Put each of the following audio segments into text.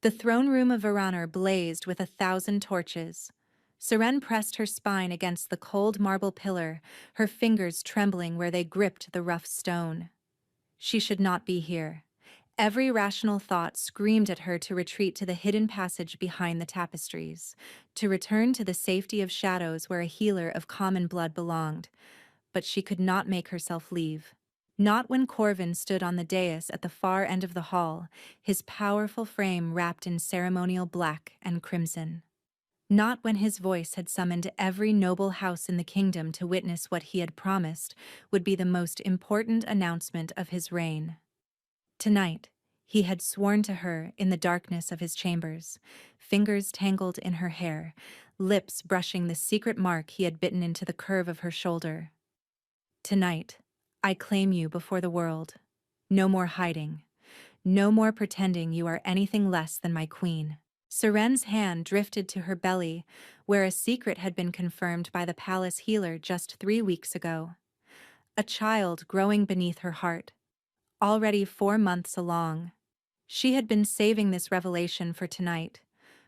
The throne room of Varanor blazed with 1,000 torches. Seren pressed her spine against the cold marble pillar, her fingers trembling where they gripped the rough stone. She should not be here. Every rational thought screamed at her to retreat to the hidden passage behind the tapestries, to return to the safety of shadows where a healer of common blood belonged. But she could not make herself leave. Not when Corvin stood on the dais at the far end of the hall, his powerful frame wrapped in ceremonial black and crimson. Not when his voice had summoned every noble house in the kingdom to witness what he had promised would be the most important announcement of his reign. Tonight, he had sworn to her in the darkness of his chambers, fingers tangled in her hair, lips brushing the secret mark he had bitten into the curve of her shoulder. Tonight, I claim you before the world. No more hiding. No more pretending you are anything less than my queen. Seren's hand drifted to her belly, where a secret had been confirmed by the palace healer just 3 weeks ago. A child growing beneath her heart. Already 4 months along. She had been saving this revelation for tonight,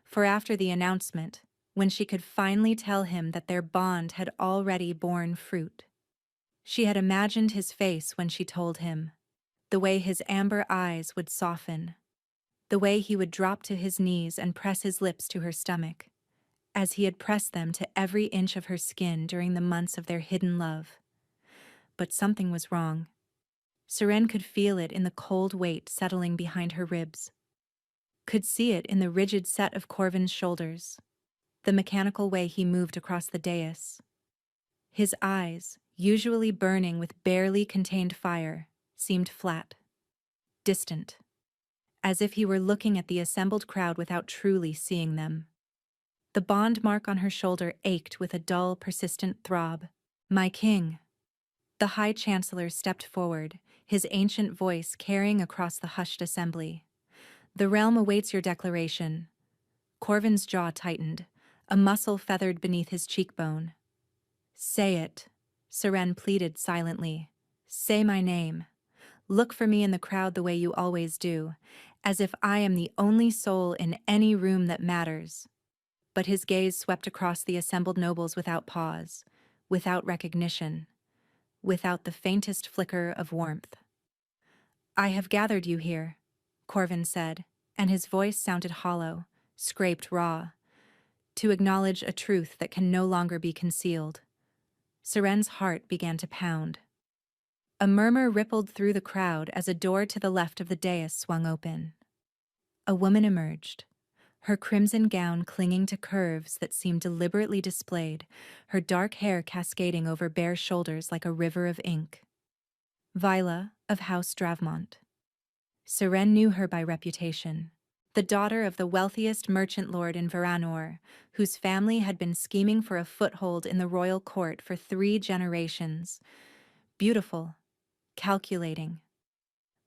for after the announcement, when she could finally tell him that their bond had already borne fruit. She had imagined his face when she told him, the way his amber eyes would soften, the way he would drop to his knees and press his lips to her stomach, as he had pressed them to every inch of her skin during the months of their hidden love. But something was wrong. Seren could feel it in the cold weight settling behind her ribs. Could see it in the rigid set of Corvin's shoulders, the mechanical way he moved across the dais. His eyes, usually burning with barely contained fire, seemed flat, distant, as if he were looking at the assembled crowd without truly seeing them. The bond mark on her shoulder ached with a dull, persistent throb. "My king." The High Chancellor stepped forward, his ancient voice carrying across the hushed assembly. "The realm awaits your declaration." Corvin's jaw tightened, a muscle feathered beneath his cheekbone. "Say it," Seren pleaded silently. "Say my name. Look for me in the crowd the way you always do, as if I am the only soul in any room that matters." But his gaze swept across the assembled nobles without pause, without recognition, without the faintest flicker of warmth. "I have gathered you here," Corvin said, and his voice sounded hollow, scraped raw, "to acknowledge a truth that can no longer be concealed." Seren's heart began to pound. A murmur rippled through the crowd as a door to the left of the dais swung open. A woman emerged, her crimson gown clinging to curves that seemed deliberately displayed, her dark hair cascading over bare shoulders like a river of ink. Vila of House Dravmont. Seren knew her by reputation. The daughter of the wealthiest merchant lord in Varanor, whose family had been scheming for a foothold in the royal court for 3 generations. Beautiful, calculating,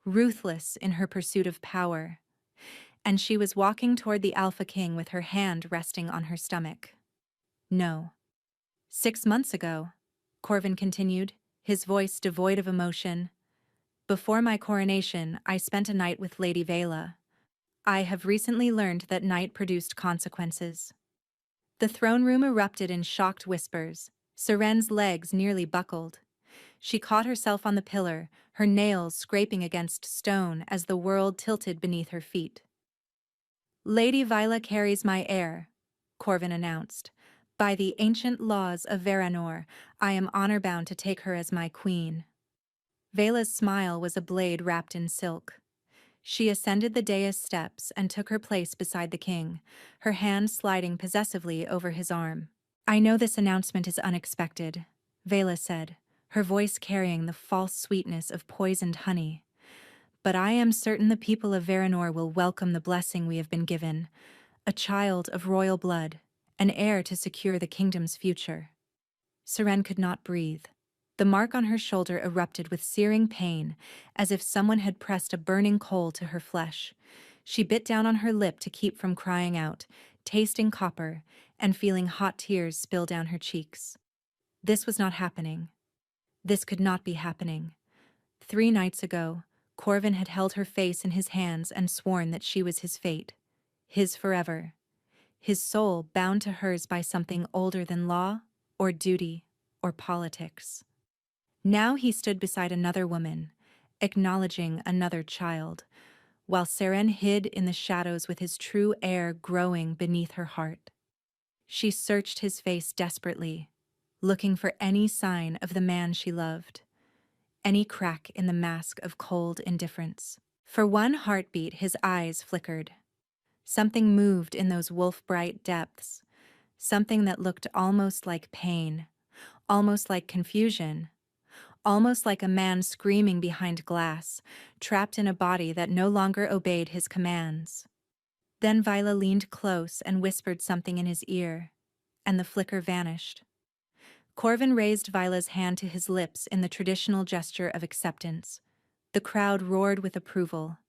ruthless in her pursuit of power. And she was walking toward the Alpha King with her hand resting on her stomach. "No. 6 months ago," Corvin continued, his voice devoid of emotion. "Before my coronation, I spent a night with Lady Vela. I have recently learned that night produced consequences." The throne room erupted in shocked whispers. Seren's legs nearly buckled. She caught herself on the pillar, her nails scraping against stone as the world tilted beneath her feet. "Lady Vila carries my heir," Corvin announced. "By the ancient laws of Varanor, I am honor-bound to take her as my queen." Vela's smile was a blade wrapped in silk. She ascended the dais steps and took her place beside the king, her hand sliding possessively over his arm. "I know this announcement is unexpected," Vela said, her voice carrying the false sweetness of poisoned honey. "But I am certain the people of Varanor will welcome the blessing we have been given, a child of royal blood, an heir to secure the kingdom's future." Seren could not breathe. The mark on her shoulder erupted with searing pain, as if someone had pressed a burning coal to her flesh. She bit down on her lip to keep from crying out, tasting copper, and feeling hot tears spill down her cheeks. This was not happening. This could not be happening. 3 nights ago, Corvin had held her face in his hands and sworn that she was his fate, his forever, his soul bound to hers by something older than law, or duty, or politics. Now he stood beside another woman, acknowledging another child, while Seren hid in the shadows with his true heir growing beneath her heart. She searched his face desperately, looking for any sign of the man she loved, any crack in the mask of cold indifference. For one heartbeat, his eyes flickered. Something moved in those wolf-bright depths, something that looked almost like pain, almost like confusion, almost like a man screaming behind glass, trapped in a body that no longer obeyed his commands. Then Viola leaned close and whispered something in his ear, and the flicker vanished. Corvin raised Viola's hand to his lips in the traditional gesture of acceptance. The crowd roared with approval,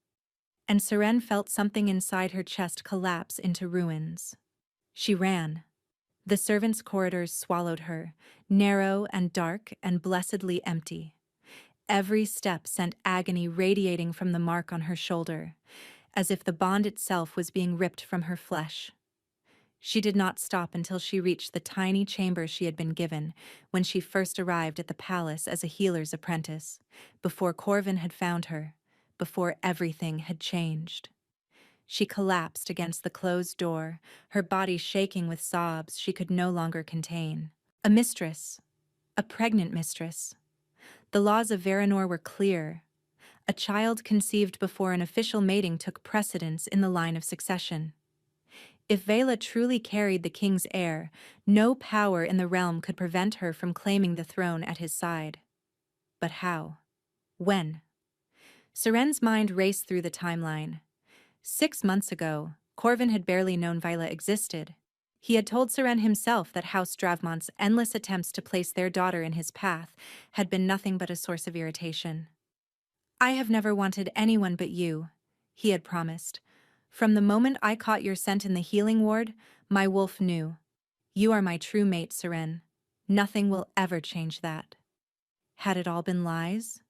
and Seren felt something inside her chest collapse into ruins. She ran. The servants' corridors swallowed her, narrow and dark and blessedly empty. Every step sent agony radiating from the mark on her shoulder, as if the bond itself was being ripped from her flesh. She did not stop until she reached the tiny chamber she had been given when she first arrived at the palace as a healer's apprentice, before Corvin had found her, before everything had changed. She collapsed against the closed door, her body shaking with sobs she could no longer contain. A mistress. A pregnant mistress. The laws of Varanor were clear. A child conceived before an official mating took precedence in the line of succession. If Vela truly carried the king's heir, no power in the realm could prevent her from claiming the throne at his side. But how? When? Seren's mind raced through the timeline. 6 months ago, Corvin had barely known Vila existed. He had told Seren himself that House Dravmont's endless attempts to place their daughter in his path had been nothing but a source of irritation. "I have never wanted anyone but you," he had promised. "From the moment I caught your scent in the healing ward, my wolf knew. You are my true mate, Seren. Nothing will ever change that." Had it all been lies?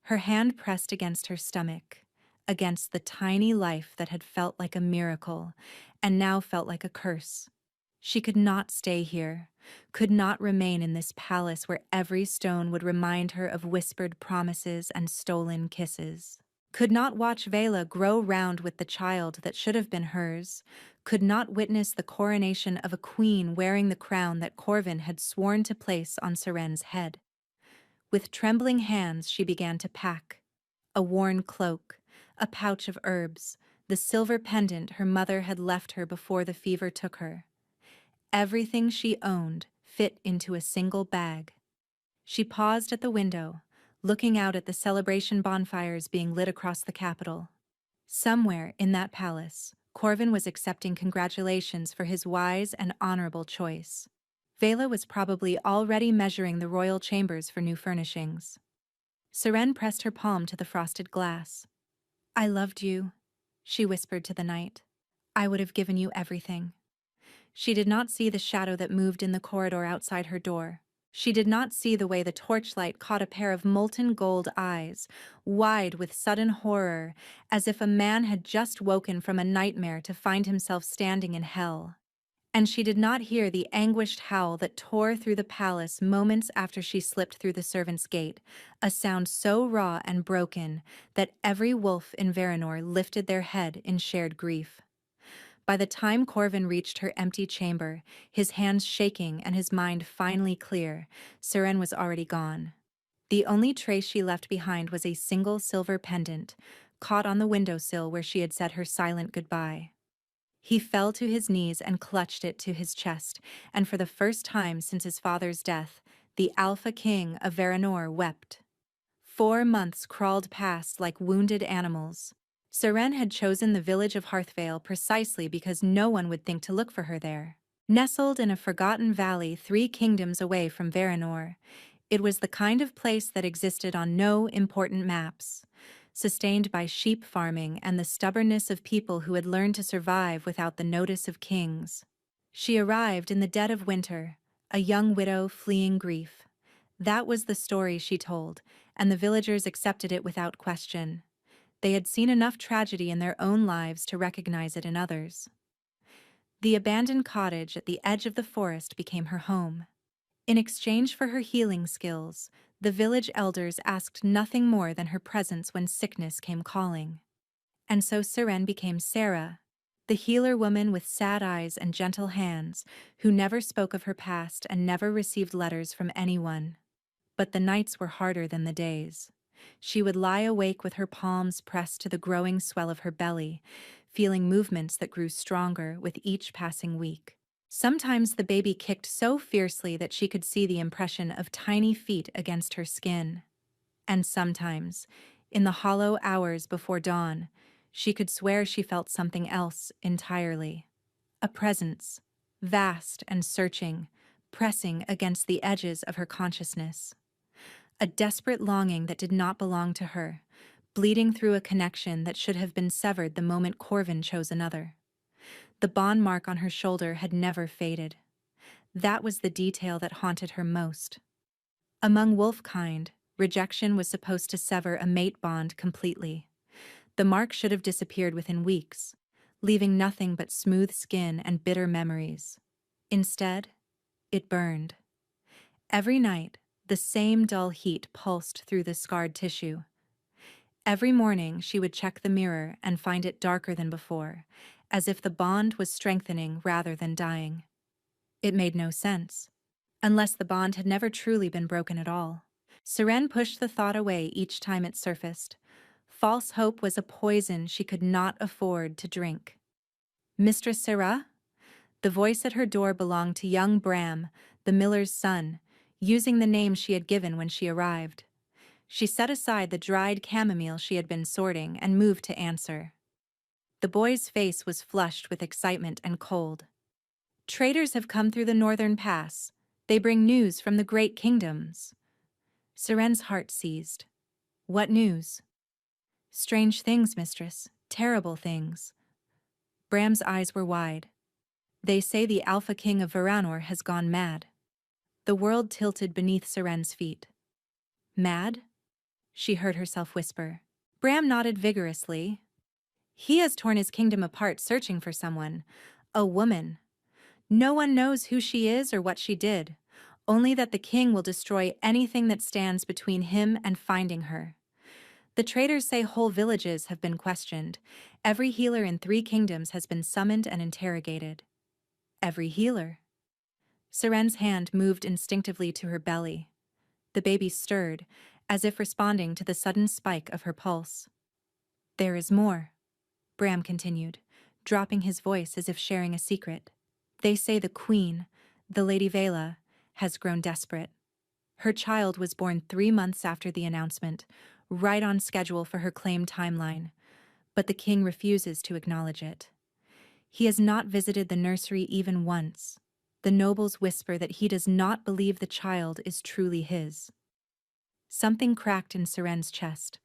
Her hand pressed against her stomach, against the tiny life that had felt like a miracle, and now felt like a curse. She could not stay here, could not remain in this palace where every stone would remind her of whispered promises and stolen kisses. Could not watch Vela grow round with the child that should have been hers, could not witness the coronation of a queen wearing the crown that Corvin had sworn to place on Seren's head. With trembling hands she began to pack. A worn cloak, a pouch of herbs, the silver pendant her mother had left her before the fever took her. Everything she owned fit into a single bag. She paused at the window, looking out at the celebration bonfires being lit across the capital. Somewhere in that palace, Corvin was accepting congratulations for his wise and honorable choice. Vela was probably already measuring the royal chambers for new furnishings. Seren pressed her palm to the frosted glass. "I loved you," she whispered to the night. "I would have given you everything." She did not see the shadow that moved in the corridor outside her door. She did not see the way the torchlight caught a pair of molten gold eyes, wide with sudden horror, as if a man had just woken from a nightmare to find himself standing in hell. And she did not hear the anguished howl that tore through the palace moments after she slipped through the servants' gate, a sound so raw and broken that every wolf in Varanor lifted their head in shared grief. By the time Corvin reached her empty chamber, his hands shaking and his mind finally clear, Seren was already gone. The only trace she left behind was a single silver pendant, caught on the windowsill where she had said her silent goodbye. He fell to his knees and clutched it to his chest, and for the first time since his father's death, the Alpha King of Varanor wept. 4 months crawled past like wounded animals. Seren had chosen the village of Hearthvale precisely because no one would think to look for her there. Nestled in a forgotten valley 3 kingdoms away from Varanor, it was the kind of place that existed on no important maps, sustained by sheep farming and the stubbornness of people who had learned to survive without the notice of kings. She arrived in the dead of winter, a young widow fleeing grief. That was the story she told, and the villagers accepted it without question. They had seen enough tragedy in their own lives to recognize it in others. The abandoned cottage at the edge of the forest became her home. In exchange for her healing skills, the village elders asked nothing more than her presence when sickness came calling. And so Seren became Sarah, the healer woman with sad eyes and gentle hands, who never spoke of her past and never received letters from anyone. But the nights were harder than the days. She would lie awake with her palms pressed to the growing swell of her belly, feeling movements that grew stronger with each passing week. Sometimes the baby kicked so fiercely that she could see the impression of tiny feet against her skin. And sometimes, in the hollow hours before dawn, she could swear she felt something else entirely. A presence, vast and searching, pressing against the edges of her consciousness. A desperate longing that did not belong to her, bleeding through a connection that should have been severed the moment Corvin chose another. The bond mark on her shoulder had never faded. That was the detail that haunted her most. Among wolfkind, rejection was supposed to sever a mate bond completely. The mark should have disappeared within weeks, leaving nothing but smooth skin and bitter memories. Instead, it burned. Every night, the same dull heat pulsed through the scarred tissue. Every morning, she would check the mirror and find it darker than before, as if the bond was strengthening rather than dying. It made no sense, unless the bond had never truly been broken at all. Seren pushed the thought away each time it surfaced. False hope was a poison she could not afford to drink. Mistress Sarah? The voice at her door belonged to young Bram, the miller's son, using the name she had given when she arrived. She set aside the dried chamomile she had been sorting and moved to answer. The boy's face was flushed with excitement and cold. Traders have come through the northern pass. They bring news from the great kingdoms. Seren's heart seized. What news? Strange things, mistress. Terrible things. Bram's eyes were wide. They say the Alpha King of Varanor has gone mad. The world tilted beneath Seren's feet. Mad? She heard herself whisper. Bram nodded vigorously. He has torn his kingdom apart searching for someone. A woman. No one knows who she is or what she did. Only that the king will destroy anything that stands between him and finding her. The traders say whole villages have been questioned. Every healer in 3 kingdoms has been summoned and interrogated. Every healer. Seren's hand moved instinctively to her belly. The baby stirred, as if responding to the sudden spike of her pulse. There is more, Bram continued, dropping his voice as if sharing a secret. They say the queen, the Lady Vela, has grown desperate. Her child was born 3 months after the announcement, right on schedule for her claimed timeline, but the king refuses to acknowledge it. He has not visited the nursery even once. The nobles whisper that he does not believe the child is truly his. Something cracked in Seren's chest,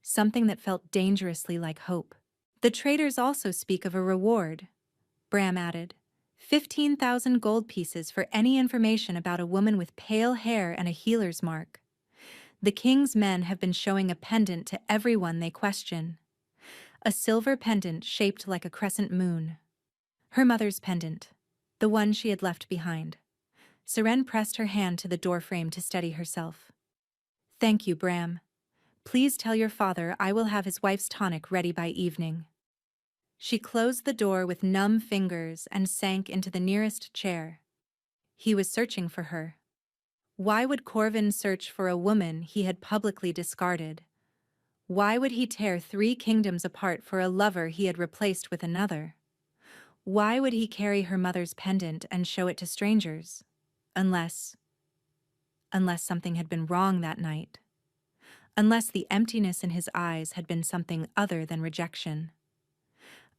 something that felt dangerously like hope. The traders also speak of a reward, Bram added. 15,000 gold pieces for any information about a woman with pale hair and a healer's mark. The king's men have been showing a pendant to everyone they question. A silver pendant shaped like a crescent moon. Her mother's pendant, the one she had left behind. Seren pressed her hand to the doorframe to steady herself. Thank you, Bram. Please tell your father I will have his wife's tonic ready by evening. She closed the door with numb fingers and sank into the nearest chair. He was searching for her. Why would Corvin search for a woman he had publicly discarded? Why would he tear 3 kingdoms apart for a lover he had replaced with another? Why would he carry her mother's pendant and show it to strangers? Unless something had been wrong that night. Unless the emptiness in his eyes had been something other than rejection.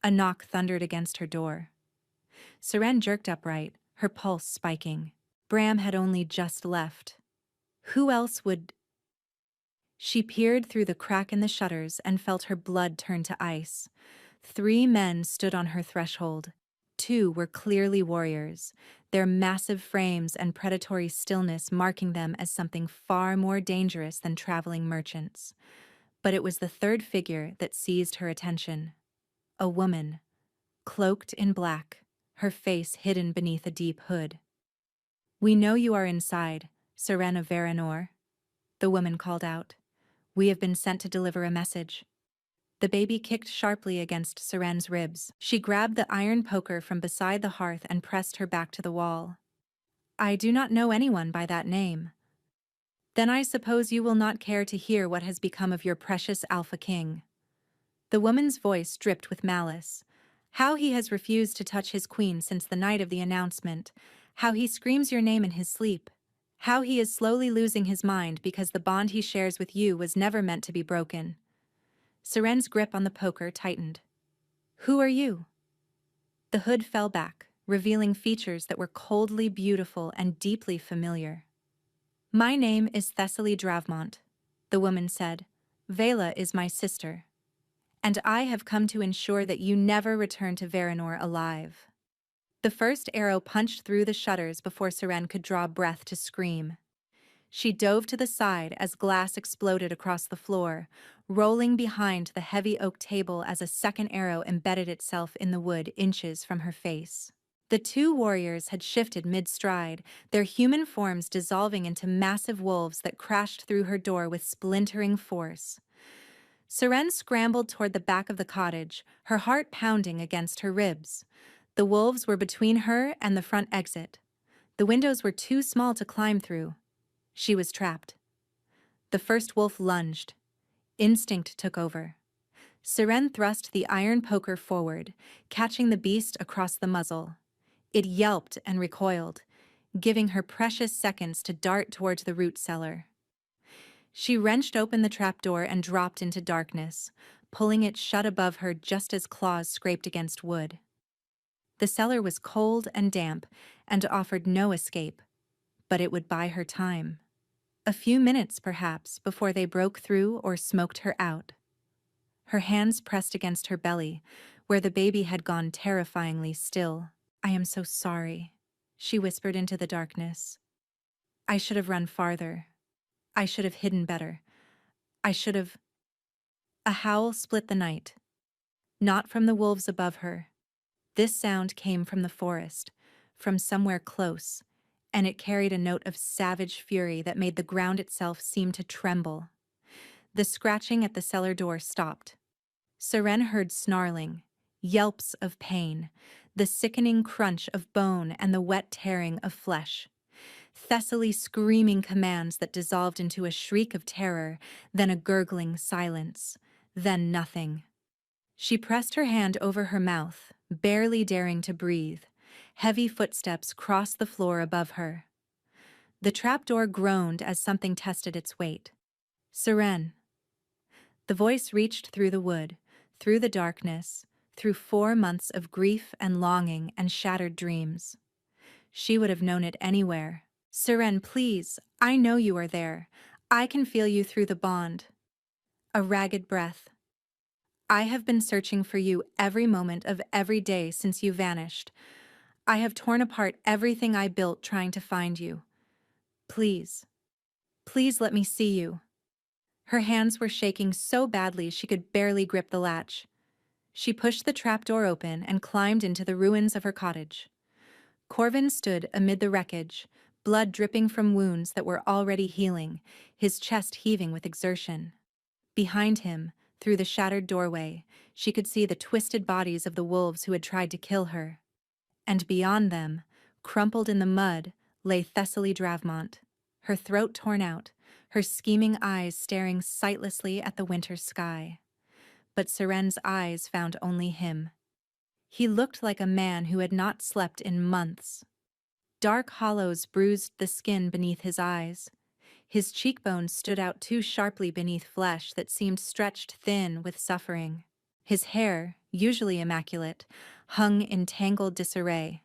A knock thundered against her door. Seren jerked upright, her pulse spiking. Bram had only just left. Who else would... She peered through the crack in the shutters and felt her blood turn to ice. 3 men stood on her threshold. 2 were clearly warriors, their massive frames and predatory stillness marking them as something far more dangerous than traveling merchants. But it was the third figure that seized her attention. A woman, cloaked in black, her face hidden beneath a deep hood. "We know you are inside, Seren of Varanor," the woman called out. "We have been sent to deliver a message." The baby kicked sharply against Seren's ribs. She grabbed the iron poker from beside the hearth and pressed her back to the wall. "I do not know anyone by that name." "Then I suppose you will not care to hear what has become of your precious Alpha King." The woman's voice dripped with malice. "How he has refused to touch his queen since the night of the announcement. How he screams your name in his sleep. How he is slowly losing his mind because the bond he shares with you was never meant to be broken." Seren's grip on the poker tightened. "Who are you?" The hood fell back, revealing features that were coldly beautiful and deeply familiar. "My name is Thessaly Dravmont," the woman said. "Vela is my sister. And I have come to ensure that you never return to Varanor alive." The first arrow punched through the shutters before Seren could draw breath to scream. She dove to the side as glass exploded across the floor, rolling behind the heavy oak table as a second arrow embedded itself in the wood inches from her face. The two warriors had shifted mid-stride, their human forms dissolving into massive wolves that crashed through her door with splintering force. Seren scrambled toward the back of the cottage, her heart pounding against her ribs. The wolves were between her and the front exit. The windows were too small to climb through. She was trapped. The first wolf lunged. Instinct took over. Seren thrust the iron poker forward, catching the beast across the muzzle. It yelped and recoiled, giving her precious seconds to dart towards the root cellar. She wrenched open the trapdoor and dropped into darkness, pulling it shut above her just as claws scraped against wood. The cellar was cold and damp and offered no escape, but it would buy her time. A few minutes, perhaps, before they broke through or smoked her out. Her hands pressed against her belly, where the baby had gone terrifyingly still. "I am so sorry," she whispered into the darkness. "I should have run farther. I should have hidden better. I should have—" A howl split the night. Not from the wolves above her. This sound came from the forest, from somewhere close, and it carried a note of savage fury that made the ground itself seem to tremble. The scratching at the cellar door stopped. Seren heard snarling, yelps of pain, the sickening crunch of bone and the wet tearing of flesh. Thessaly screaming commands that dissolved into a shriek of terror, then a gurgling silence, then nothing. She pressed her hand over her mouth, barely daring to breathe. Heavy footsteps crossed the floor above her. The trapdoor groaned as something tested its weight. "Seren." The voice reached through the wood, through the darkness, through 4 months of grief and longing and shattered dreams. She would have known it anywhere. "Seren, please, I know you are there. I can feel you through the bond." A ragged breath. "I have been searching for you every moment of every day since you vanished. I have torn apart everything I built trying to find you. Please, please let me see you." Her hands were shaking so badly she could barely grip the latch. She pushed the trapdoor open and climbed into the ruins of her cottage. Corvin stood amid the wreckage, blood dripping from wounds that were already healing, his chest heaving with exertion. Behind him, through the shattered doorway, she could see the twisted bodies of the wolves who had tried to kill her. And beyond them, crumpled in the mud, lay Thessaly Dravmont, her throat torn out, her scheming eyes staring sightlessly at the winter sky. But Seren's eyes found only him. He looked like a man who had not slept in months. Dark hollows bruised the skin beneath his eyes. His cheekbones stood out too sharply beneath flesh that seemed stretched thin with suffering. His hair, usually immaculate, hung in tangled disarray.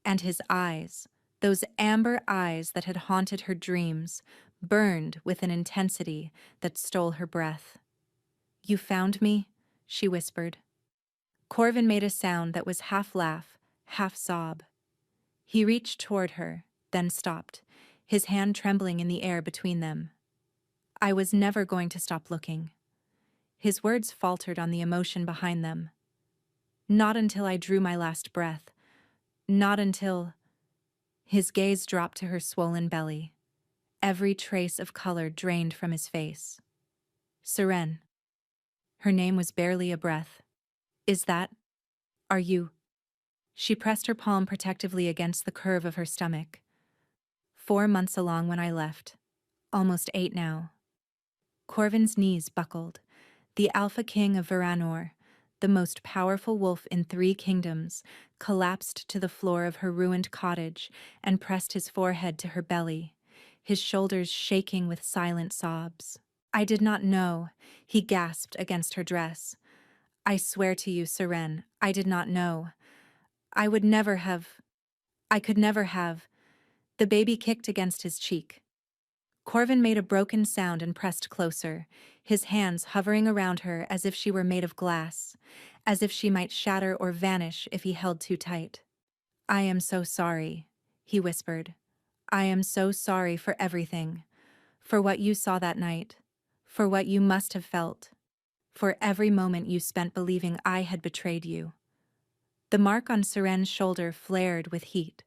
And his eyes, those amber eyes that had haunted her dreams, burned with an intensity that stole her breath. "You found me?" she whispered. Corvin made a sound that was half laugh, half sob. He reached toward her, then stopped, his hand trembling in the air between them. "I was never going to stop looking." His words faltered on the emotion behind them. Not until I drew my last breath. Not until... His gaze dropped to her swollen belly. Every trace of color drained from his face. Seren. Her name was barely a breath. Is that... Are you... She pressed her palm protectively against the curve of her stomach. 4 months along when I left. Almost 8 now. Corvin's knees buckled. The Alpha King of Varanor, the most powerful wolf in 3 kingdoms, collapsed to the floor of her ruined cottage and pressed his forehead to her belly, his shoulders shaking with silent sobs. I did not know, he gasped against her dress. I swear to you, Seren, I did not know. I would never have... I could never have... The baby kicked against his cheek. Corvin made a broken sound and pressed closer, his hands hovering around her as if she were made of glass, as if she might shatter or vanish if he held too tight. I am so sorry, he whispered. I am so sorry for everything. For what you saw that night. For what you must have felt. For every moment you spent believing I had betrayed you. The mark on Seren's shoulder flared with heat.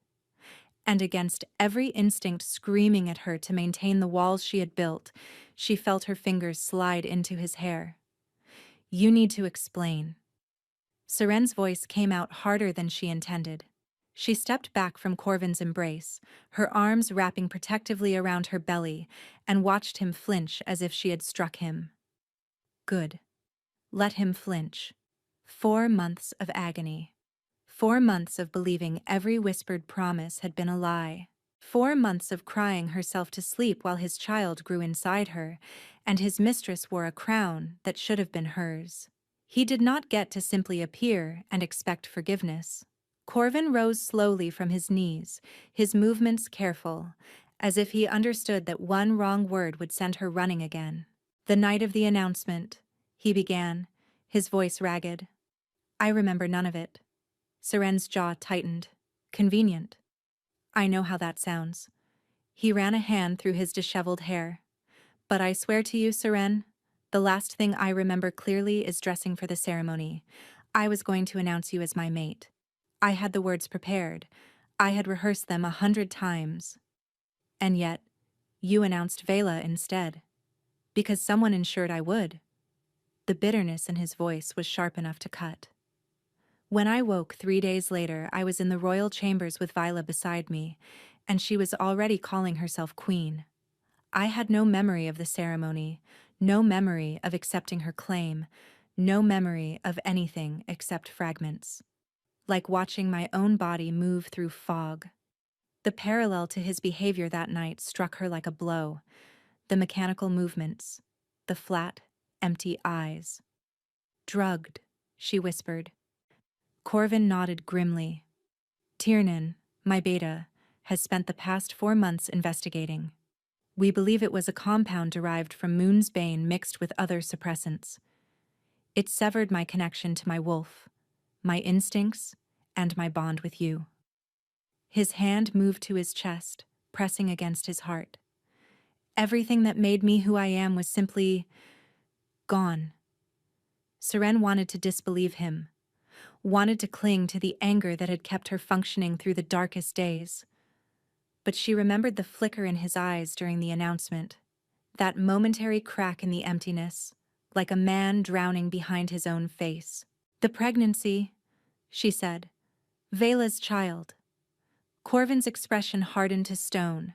And against every instinct screaming at her to maintain the walls she had built, she felt her fingers slide into his hair. You need to explain. Seren's voice came out harder than she intended. She stepped back from Corvin's embrace, her arms wrapping protectively around her belly, and watched him flinch as if she had struck him. Good. Let him flinch. 4 months of agony. 4 months of believing every whispered promise had been a lie. 4 months of crying herself to sleep while his child grew inside her, and his mistress wore a crown that should have been hers. He did not get to simply appear and expect forgiveness. Corvin rose slowly from his knees, his movements careful, as if he understood that one wrong word would send her running again. The night of the announcement, he began, his voice ragged. I remember none of it. Seren's jaw tightened. Convenient. I know how that sounds. He ran a hand through his disheveled hair. But I swear to you, Seren, the last thing I remember clearly is dressing for the ceremony. I was going to announce you as my mate. I had the words prepared. I had rehearsed them 100 times. And yet, you announced Vela instead. Because someone ensured I would. The bitterness in his voice was sharp enough to cut. When I woke 3 days later, I was in the royal chambers with Vila beside me, and she was already calling herself queen. I had no memory of the ceremony, no memory of accepting her claim, no memory of anything except fragments. Like watching my own body move through fog. The parallel to his behavior that night struck her like a blow. The mechanical movements, the flat, empty eyes. Drugged, she whispered. Corvin nodded grimly. Tiernan, my beta, has spent the past 4 months investigating. We believe it was a compound derived from Moon's Bane mixed with other suppressants. It severed my connection to my wolf, my instincts, and my bond with you. His hand moved to his chest, pressing against his heart. Everything that made me who I am was simply... gone. Seren wanted to disbelieve him. Wanted to cling to the anger that had kept her functioning through the darkest days. But she remembered the flicker in his eyes during the announcement, that momentary crack in the emptiness, like a man drowning behind his own face. The pregnancy, she said, Vela's child. Corvin's expression hardened to stone.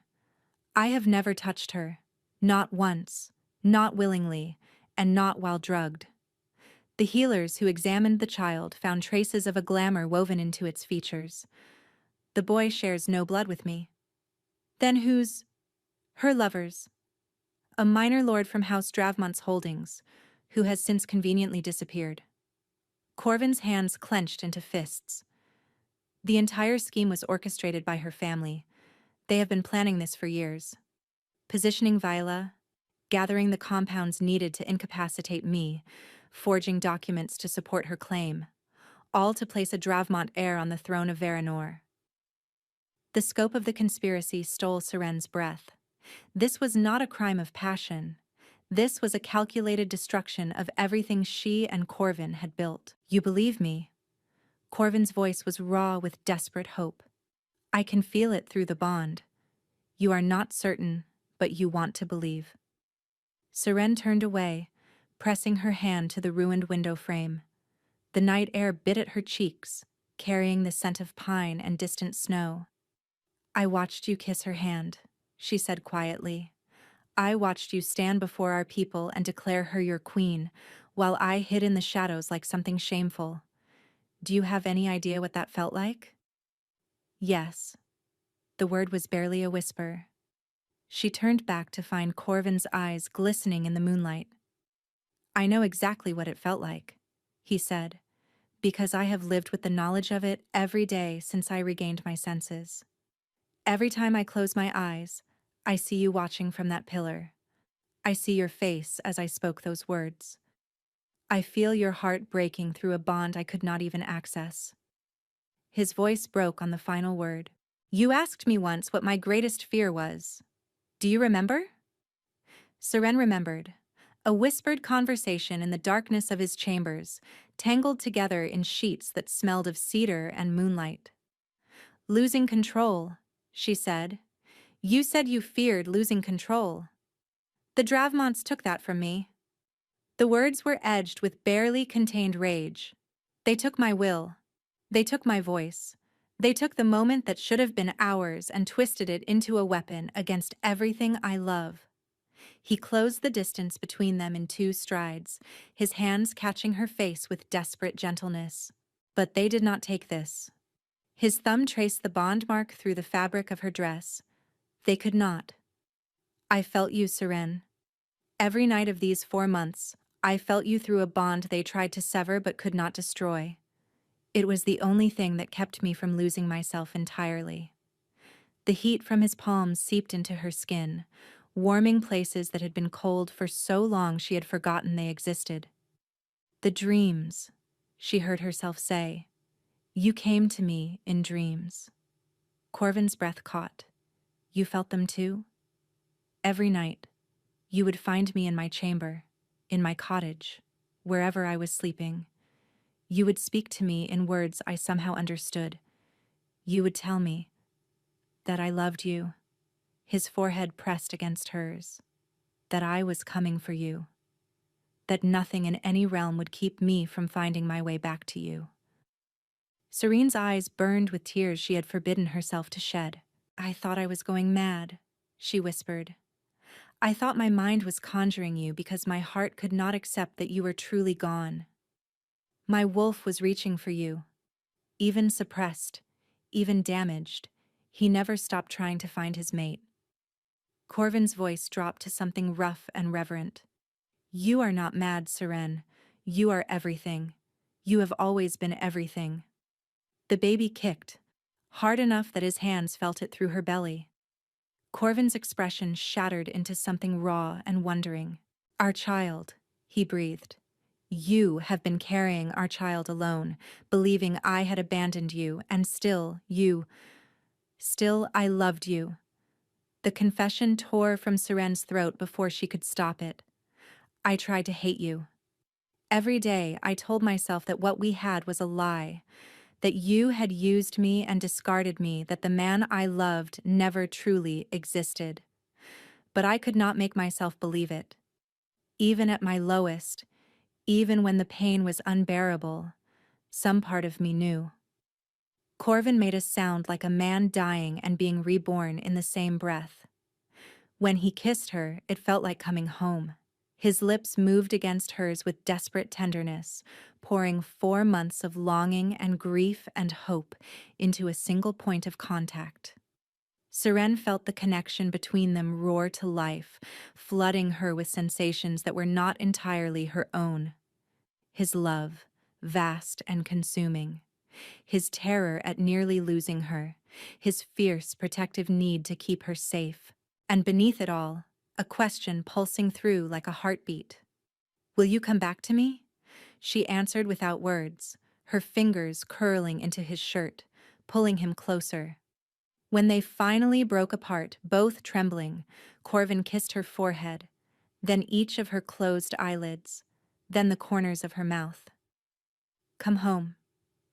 I have never touched her, not once, not willingly, and not while drugged. The healers who examined the child found traces of a glamour woven into its features. The boy shares no blood with me. Then whose? Her lover's. A minor lord from House Dravmont's holdings, who has since conveniently disappeared. Corvin's hands clenched into fists. The entire scheme was orchestrated by her family. They have been planning this for years. Positioning Vila, gathering the compounds needed to incapacitate me, forging documents to support her claim, all to place a Dravmont heir on the throne of Varanor. The scope of the conspiracy stole Seren's breath. This was not a crime of passion. This was a calculated destruction of everything she and Corvin had built. You believe me? Corvin's voice was raw with desperate hope. I can feel it through the bond. You are not certain, but you want to believe. Seren turned away, pressing her hand to the ruined window frame. The night air bit at her cheeks, carrying the scent of pine and distant snow. I watched you kiss her hand, she said quietly. I watched you stand before our people and declare her your queen, while I hid in the shadows like something shameful. Do you have any idea what that felt like? Yes. The word was barely a whisper. She turned back to find Corvin's eyes glistening in the moonlight. I know exactly what it felt like, he said, because I have lived with the knowledge of it every day since I regained my senses. Every time I close my eyes, I see you watching from that pillar. I see your face as I spoke those words. I feel your heart breaking through a bond I could not even access. His voice broke on the final word. You asked me once what my greatest fear was. Do you remember? Seren remembered. A whispered conversation in the darkness of his chambers, tangled together in sheets that smelled of cedar and moonlight. Losing control, she said. You said you feared losing control. The Dravmonts took that from me. The words were edged with barely contained rage. They took my will. They took my voice. They took the moment that should have been ours and twisted it into a weapon against everything I love. He closed the distance between them in 2 strides, his hands catching her face with desperate gentleness. But they did not take this. His thumb traced the bond mark through the fabric of her dress. They could not. I felt you, Seren. Every night of these 4 months, I felt you through a bond they tried to sever but could not destroy. It was the only thing that kept me from losing myself entirely. The heat from his palms seeped into her skin, warming places that had been cold for so long she had forgotten they existed. The dreams, she heard herself say. You came to me in dreams. Corvin's breath caught. You felt them too? Every night, you would find me in my chamber, in my cottage, wherever I was sleeping. You would speak to me in words I somehow understood. You would tell me that I loved you, his forehead pressed against hers, that I was coming for you, that nothing in any realm would keep me from finding my way back to you. Serene's eyes burned with tears she had forbidden herself to shed. I thought I was going mad, she whispered. I thought my mind was conjuring you because my heart could not accept that you were truly gone. My wolf was reaching for you. Even suppressed, even damaged, he never stopped trying to find his mate. Corvin's voice dropped to something rough and reverent. You are not mad, Seren. You are everything. You have always been everything. The baby kicked, hard enough that his hands felt it through her belly. Corvin's expression shattered into something raw and wondering. Our child, he breathed. You have been carrying our child alone, believing I had abandoned you, and still I loved you. The confession tore from Seren's throat before she could stop it. I tried to hate you. Every day I told myself that what we had was a lie, that you had used me and discarded me, that the man I loved never truly existed. But I could not make myself believe it. Even at my lowest, even when the pain was unbearable, some part of me knew. Corvin made a sound like a man dying and being reborn in the same breath. When he kissed her, it felt like coming home. His lips moved against hers with desperate tenderness, pouring 4 months of longing and grief and hope into a single point of contact. Seren felt the connection between them roar to life, flooding her with sensations that were not entirely her own. His love, vast and consuming. His terror at nearly losing her. His fierce, protective need to keep her safe. And beneath it all, a question pulsing through like a heartbeat. Will you come back to me? She answered without words, her fingers curling into his shirt, pulling him closer. When they finally broke apart, both trembling, Corvin kissed her forehead, then each of her closed eyelids, then the corners of her mouth. "Come home,"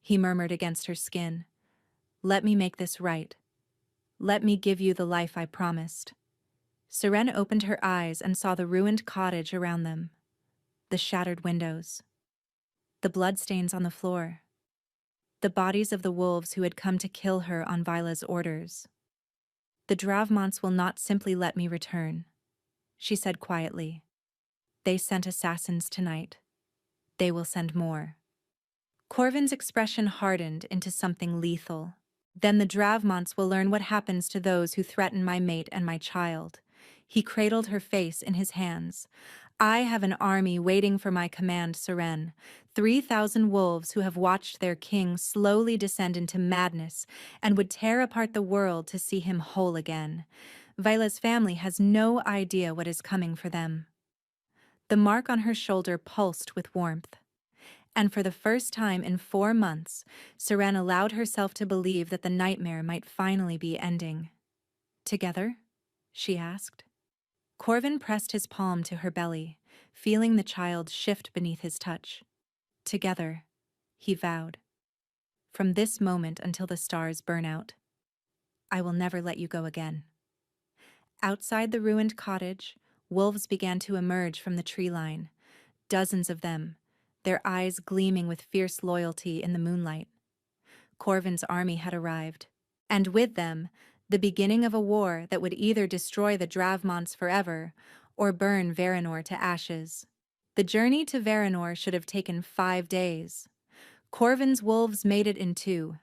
he murmured against her skin. "Let me make this right. Let me give you the life I promised." Seren opened her eyes and saw the ruined cottage around them, the shattered windows, the bloodstains on the floor, the bodies of the wolves who had come to kill her on Vila's orders. "The Dravmonts will not simply let me return," she said quietly. "They sent assassins tonight. They will send more." Corvin's expression hardened into something lethal. "Then the Dravmonts will learn what happens to those who threaten my mate and my child." He cradled her face in his hands. "I have an army waiting for my command, Seren. 3,000 wolves who have watched their king slowly descend into madness and would tear apart the world to see him whole again. Vila's family has no idea what is coming for them." The mark on her shoulder pulsed with warmth. And for the first time in 4 months, Seren allowed herself to believe that the nightmare might finally be ending. "Together?" she asked. Corvin pressed his palm to her belly, feeling the child shift beneath his touch. "Together," he vowed. "From this moment until the stars burn out. I will never let you go again." Outside the ruined cottage, wolves began to emerge from the tree line. Dozens of them, their eyes gleaming with fierce loyalty in the moonlight. Corvin's army had arrived, and with them, the beginning of a war that would either destroy the Dravmonts forever or burn Varanor to ashes. The journey to Varanor should have taken 5 days. Corvin's wolves made it in 2.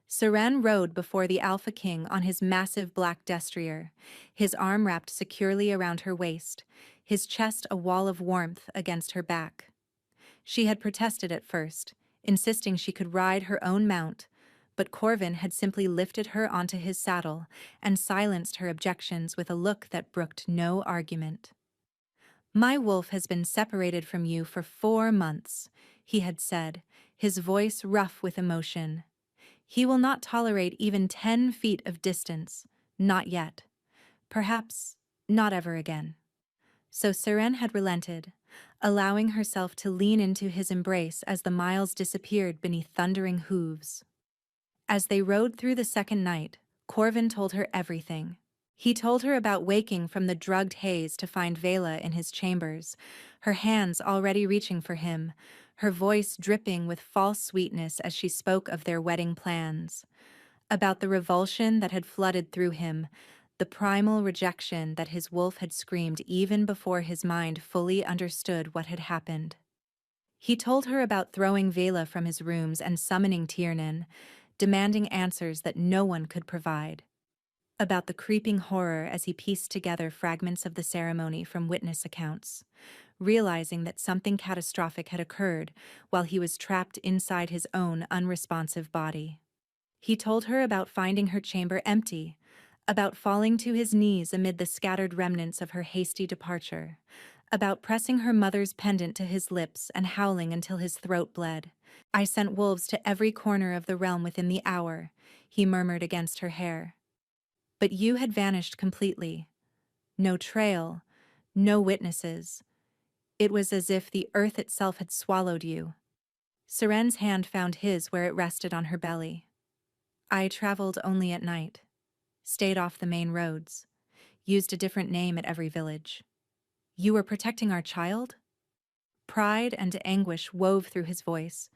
Seren rode before the Alpha King on his massive black destrier, his arm wrapped securely around her waist, his chest a wall of warmth against her back. She had protested at first, insisting she could ride her own mount, but Corvin had simply lifted her onto his saddle and silenced her objections with a look that brooked no argument. "My wolf has been separated from you for 4 months," he had said, his voice rough with emotion. "He will not tolerate even 10 feet of distance, not yet. Perhaps not ever again." So Seren had relented, allowing herself to lean into his embrace as the miles disappeared beneath thundering hooves. As they rode through the second night, Corvin told her everything. He told her about waking from the drugged haze to find Vela in his chambers, her hands already reaching for him, her voice dripping with false sweetness as she spoke of their wedding plans. About the revulsion that had flooded through him, the primal rejection that his wolf had screamed even before his mind fully understood what had happened. He told her about throwing Vela from his rooms and summoning Tiernan, demanding answers that no one could provide. About the creeping horror as he pieced together fragments of the ceremony from witness accounts, realizing that something catastrophic had occurred while he was trapped inside his own unresponsive body. He told her about finding her chamber empty, about falling to his knees amid the scattered remnants of her hasty departure, about pressing her mother's pendant to his lips and howling until his throat bled. "I sent wolves to every corner of the realm within the hour," he murmured against her hair. "But you had vanished completely. No trail, no witnesses. It was as if the earth itself had swallowed you." Seren's hand found his where it rested on her belly. "I traveled only at night, stayed off the main roads, used a different name at every village. You were protecting our child?" Pride and anguish wove through his voice.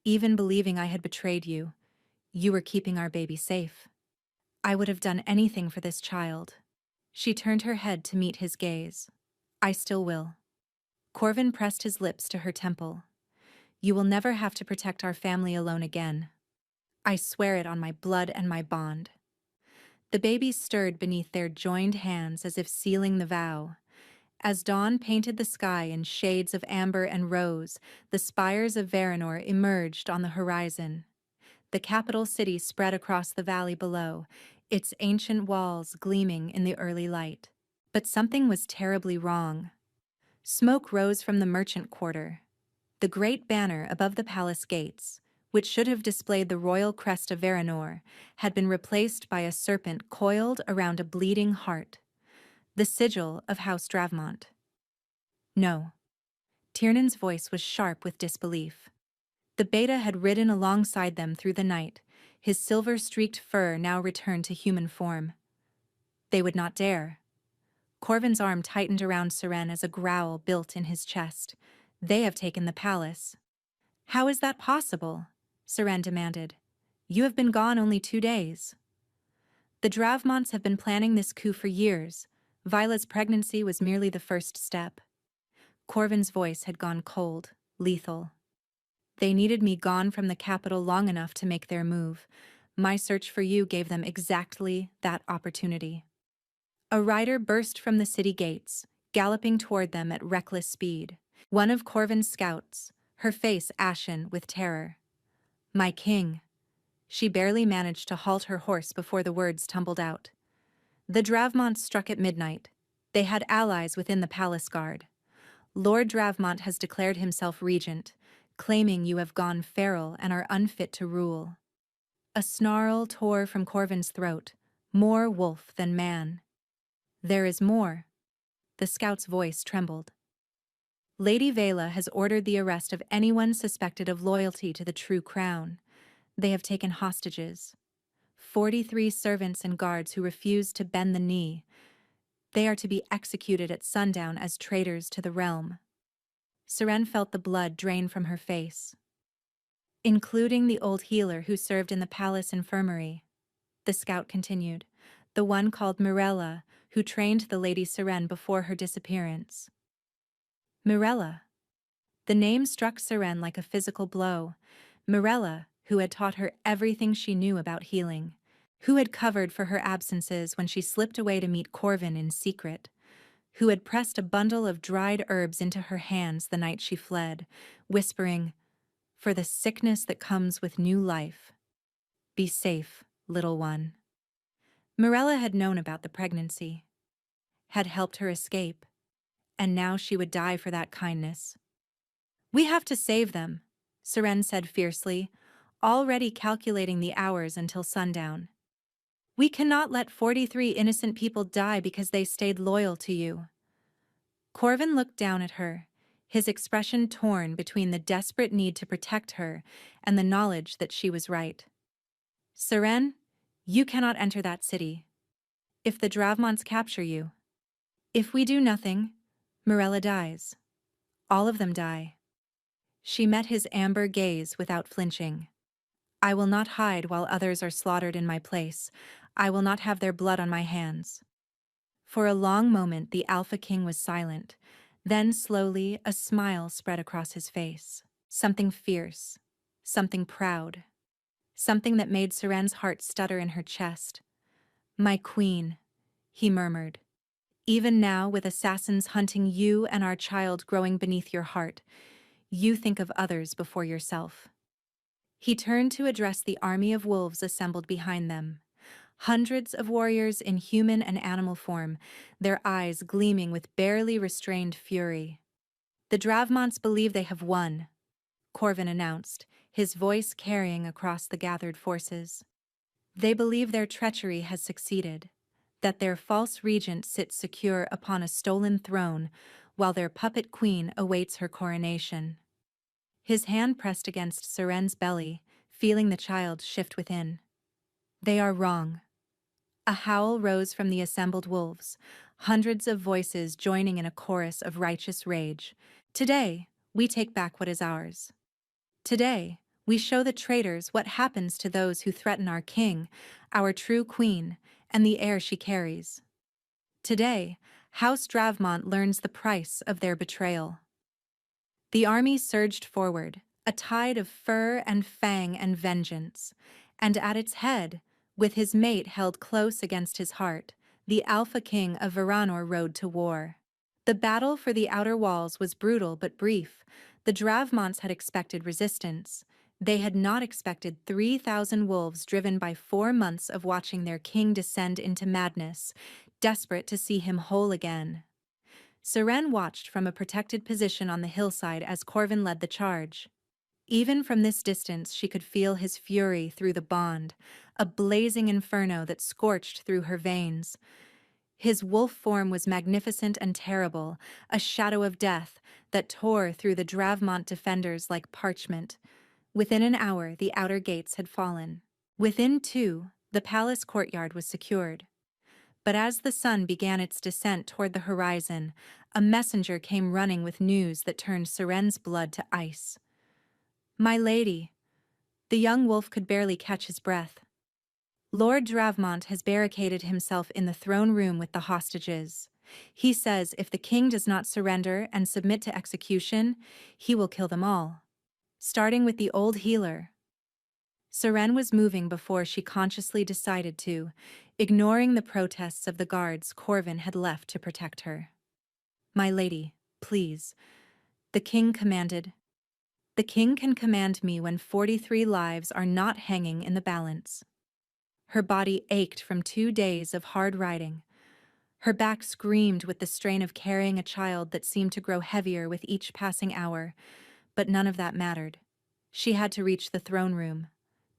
"Even believing I had betrayed you, you were keeping our baby safe." "I would have done anything for this child." She turned her head to meet his gaze. "I still will." Corvin pressed his lips to her temple. "You will never have to protect our family alone again. I swear it on my blood and my bond." The baby stirred beneath their joined hands as if sealing the vow. As dawn painted the sky in shades of amber and rose, the spires of Varanor emerged on the horizon. The capital city spread across the valley below, its ancient walls gleaming in the early light. But something was terribly wrong. Smoke rose from the merchant quarter. The great banner above the palace gates, which should have displayed the royal crest of Varanor, had been replaced by a serpent coiled around a bleeding heart, the sigil of House Dravmont. No. Tiernan's voice was sharp with disbelief. The beta had ridden alongside them through the night, his silver-streaked fur now returned to human form. They would not dare. Corvin's arm tightened around Seren as a growl built in his chest. They have taken the palace. How is that possible? Seren demanded. You have been gone only 2 days. The Dravmonts have been planning this coup for years. Vila's pregnancy was merely the first step. Corvin's voice had gone cold, lethal. They needed me gone from the capital long enough to make their move. My search for you gave them exactly that opportunity. A rider burst from the city gates, galloping toward them at reckless speed. One of Corvin's scouts, her face ashen with terror. My king. She barely managed to halt her horse before the words tumbled out. The Dravmonts struck at midnight. They had allies within the palace guard. Lord Dravmont has declared himself regent, claiming you have gone feral and are unfit to rule. A snarl tore from Corvin's throat, more wolf than man. There is more. The scout's voice trembled. Lady Vela has ordered the arrest of anyone suspected of loyalty to the true crown. They have taken hostages. 43 servants and guards who refuse to bend the knee. They are to be executed at sundown as traitors to the realm. Seren felt the blood drain from her face. Including the old healer who served in the palace infirmary. The scout continued, the one called Mirella, who trained the Lady Seren before her disappearance. Mirella. The name struck Seren like a physical blow. Mirella, who had taught her everything she knew about healing, who had covered for her absences when she slipped away to meet Corvin in secret, who had pressed a bundle of dried herbs into her hands the night she fled, whispering, "For the sickness that comes with new life. Be safe, little one." Mirella had known about the pregnancy, had helped her escape, and now she would die for that kindness. We have to save them, Seren said fiercely, already calculating the hours until sundown. We cannot let 43 innocent people die because they stayed loyal to you. Corvin looked down at her, his expression torn between the desperate need to protect her and the knowledge that she was right. Seren, you cannot enter that city. If the Dravmonts capture you. If we do nothing, Mirella dies. All of them die. She met his amber gaze without flinching. I will not hide while others are slaughtered in my place. I will not have their blood on my hands. For a long moment the Alpha King was silent. Then slowly a smile spread across his face. Something fierce. Something proud. Something that made Seren's heart stutter in her chest. My queen, he murmured. Even now, with assassins hunting you and our child growing beneath your heart, you think of others before yourself. He turned to address the army of wolves assembled behind them. Hundreds of warriors in human and animal form, their eyes gleaming with barely restrained fury. The Dravmonts believe they have won, Corvin announced, his voice carrying across the gathered forces. They believe their treachery has succeeded, that their false regent sits secure upon a stolen throne while their puppet queen awaits her coronation. His hand pressed against Seren's belly, feeling the child shift within. They are wrong. A howl rose from the assembled wolves, hundreds of voices joining in a chorus of righteous rage. Today, we take back what is ours. Today, we show the traitors what happens to those who threaten our king, our true queen, and the heir she carries. Today, House Dravmont learns the price of their betrayal. The army surged forward, a tide of fur and fang and vengeance, and at its head, with his mate held close against his heart, the Alpha King of Varanor rode to war. The battle for the outer walls was brutal but brief. The Dravmonts had expected resistance. They had not expected 3,000 wolves driven by 4 months of watching their king descend into madness, desperate to see him whole again. Seren watched from a protected position on the hillside as Corvin led the charge. Even from this distance she could feel his fury through the bond, a blazing inferno that scorched through her veins. His wolf form was magnificent and terrible, a shadow of death that tore through the Dravmont defenders like parchment. Within an hour, the outer gates had fallen. Within 2, the palace courtyard was secured. But as the sun began its descent toward the horizon, a messenger came running with news that turned Seren's blood to ice. "My lady." The young wolf could barely catch his breath. "Lord Dravmont has barricaded himself in the throne room with the hostages. He says if the king does not surrender and submit to execution, he will kill them all. Starting with the old healer." Seren was moving before she consciously decided to, ignoring the protests of the guards Corvin had left to protect her. "My lady, please." The king commanded. "The king can command me when 43 lives are not hanging in the balance." Her body ached from 2 days of hard riding. Her back screamed with the strain of carrying a child that seemed to grow heavier with each passing hour, but none of that mattered. She had to reach the throne room.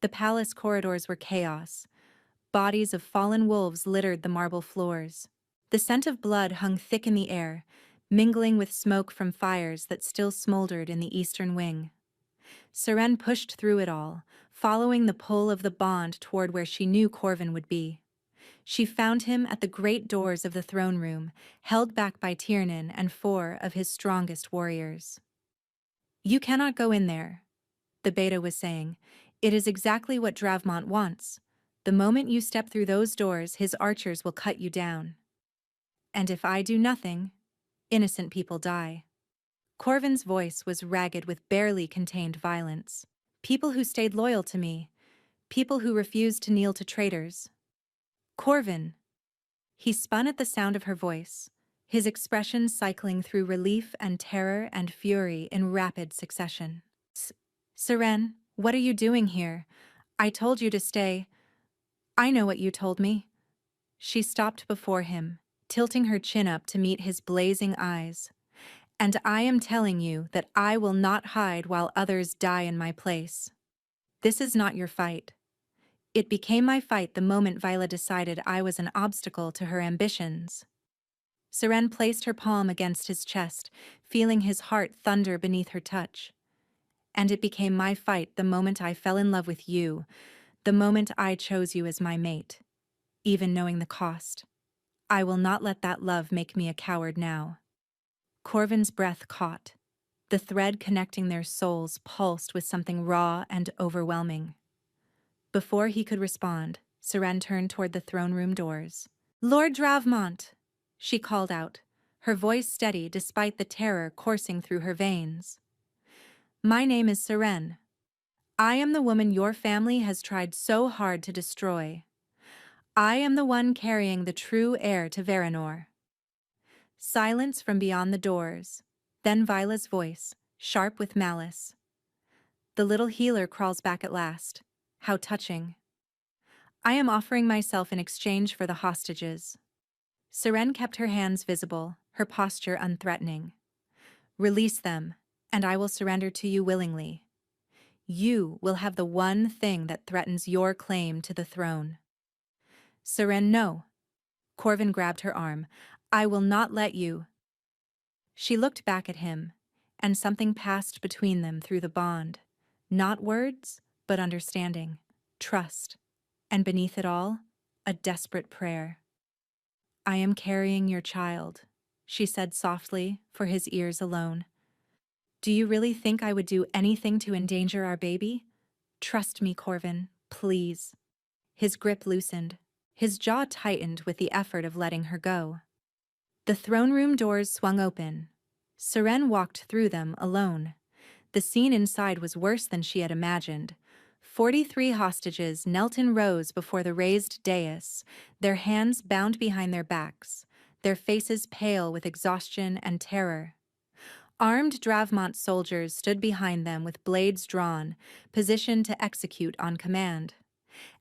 The palace corridors were chaos. Bodies of fallen wolves littered the marble floors. The scent of blood hung thick in the air, mingling with smoke from fires that still smoldered in the eastern wing. Seren pushed through it all, following the pull of the bond toward where she knew Corvin would be. She found him at the great doors of the throne room, held back by Tiernan and 4 of his strongest warriors. "You cannot go in there," the beta was saying. "It is exactly what Dravmont wants. The moment you step through those doors, his archers will cut you down. And if I do nothing, innocent people die." Corvin's voice was ragged with barely contained violence. "People who stayed loyal to me. People who refused to kneel to traitors." "Corvin!" He spun at the sound of her voice, his expression cycling through relief and terror and fury in rapid succession. "Seren, what are you doing here? I told you to stay." "I know what you told me." She stopped before him, tilting her chin up to meet his blazing eyes. "And I am telling you that I will not hide while others die in my place. This is not your fight. It became my fight the moment Viola decided I was an obstacle to her ambitions." Seren placed her palm against his chest, feeling his heart thunder beneath her touch. "And it became my fight the moment I fell in love with you, the moment I chose you as my mate. Even knowing the cost. I will not let that love make me a coward now." Corvin's breath caught. The thread connecting their souls pulsed with something raw and overwhelming. Before he could respond, Seren turned toward the throne room doors. "Lord Dravmont!" she called out, her voice steady despite the terror coursing through her veins. "My name is Seren. I am the woman your family has tried so hard to destroy. I am the one carrying the true heir to Varanor." Silence from beyond the doors, then Viola's voice, sharp with malice. "The little healer crawls back at last. How touching. I am offering myself in exchange for the hostages." Seren kept her hands visible, her posture unthreatening. "Release them, and I will surrender to you willingly. You will have the one thing that threatens your claim to the throne." "Seren, no." Corvin grabbed her arm. "I will not let you." She looked back at him, and something passed between them through the bond. Not words, but understanding, trust, and beneath it all, a desperate prayer. "I am carrying your child," she said softly, for his ears alone. "Do you really think I would do anything to endanger our baby? Trust me, Corvin, please." His grip loosened. His jaw tightened with the effort of letting her go. The throne room doors swung open. Seren walked through them alone. The scene inside was worse than she had imagined. 43 hostages knelt in rows before the raised dais, their hands bound behind their backs, their faces pale with exhaustion and terror. Armed Dravmont soldiers stood behind them with blades drawn, positioned to execute on command.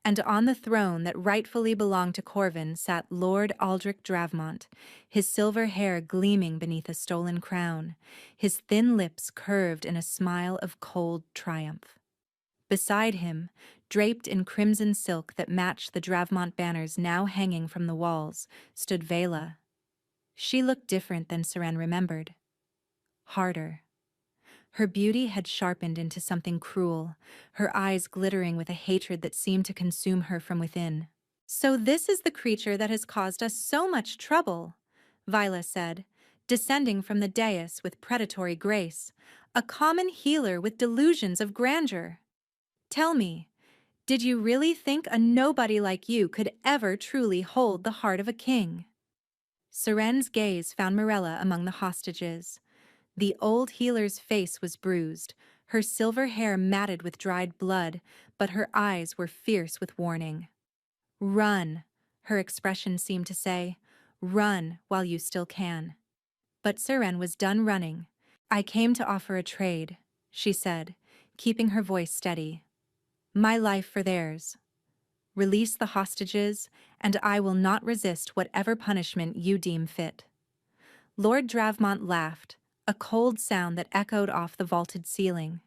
And on the throne that rightfully belonged to Corvin sat Lord Aldrich Dravmont, his silver hair gleaming beneath a stolen crown, his thin lips curved in a smile of cold triumph. Beside him, draped in crimson silk that matched the Dravmont banners now hanging from the walls, stood Vela. She looked different than Seren remembered. Harder. Her beauty had sharpened into something cruel, her eyes glittering with a hatred that seemed to consume her from within. "So this is the creature that has caused us so much trouble," Vila said, descending from the dais with predatory grace, "a common healer with delusions of grandeur. Tell me, did you really think a nobody like you could ever truly hold the heart of a king?" Seren's gaze found Morella among the hostages. The old healer's face was bruised, her silver hair matted with dried blood, but her eyes were fierce with warning. "Run," her expression seemed to say. "Run while you still can." But Seren was done running. "I came to offer a trade," she said, keeping her voice steady. "My life for theirs. Release the hostages, and I will not resist whatever punishment you deem fit." Lord Dravmont laughed, a cold sound that echoed off the vaulted ceiling.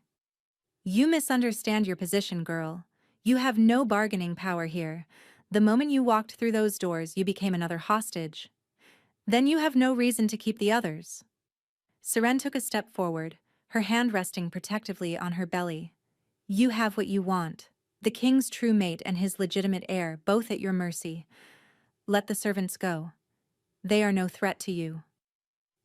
"You misunderstand your position, girl. You have no bargaining power here. The moment you walked through those doors, you became another hostage. Then you have no reason to keep the others." Seren took a step forward, her hand resting protectively on her belly. "You have what you want. The king's true mate and his legitimate heir, both at your mercy. Let the servants go. They are no threat to you."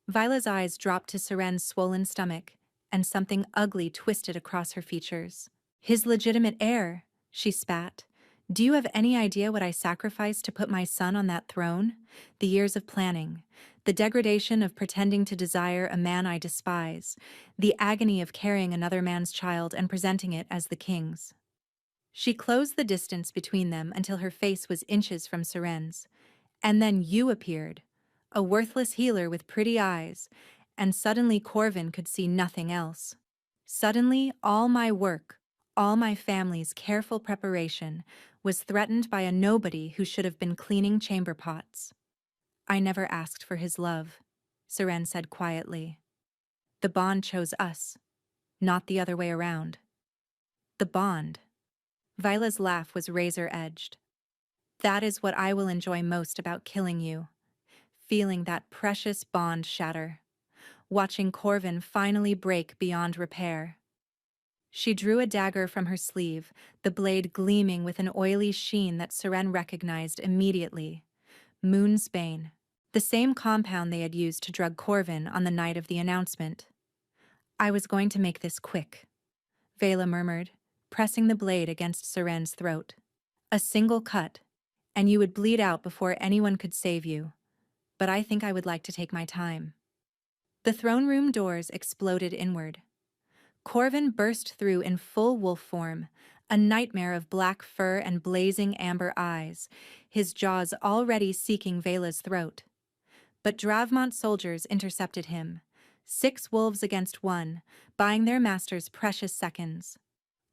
Vila's eyes dropped to Seren's swollen stomach, and something ugly twisted across her features. "His legitimate heir," she spat. "Do you have any idea what I sacrificed to put my son on that throne? The years of planning, the degradation of pretending to desire a man I despise, the agony of carrying another man's child and presenting it as the king's." She closed the distance between them until her face was inches from Seren's. "And then you appeared, a worthless healer with pretty eyes, and suddenly Corvin could see nothing else. Suddenly all my work, all my family's careful preparation, was threatened by a nobody who should have been cleaning chamber pots." "I never asked for his love," Seren said quietly. "The bond chose us, not the other way around." "The bond?" Vila's laugh was razor-edged. "That is what I will enjoy most about killing you. Feeling that precious bond shatter. Watching Corvin finally break beyond repair." She drew a dagger from her sleeve, the blade gleaming with an oily sheen that Seren recognized immediately. Moonsbane, the same compound they had used to drug Corvin on the night of the announcement. "I was going to make this quick," Vela murmured, pressing the blade against Seren's throat. "A single cut, and you would bleed out before anyone could save you. But I think I would like to take my time." The throne room doors exploded inward. Corvin burst through in full wolf form, a nightmare of black fur and blazing amber eyes, his jaws already seeking Vela's throat. But Dravmont soldiers intercepted him, 6 wolves against 1, buying their masters precious seconds.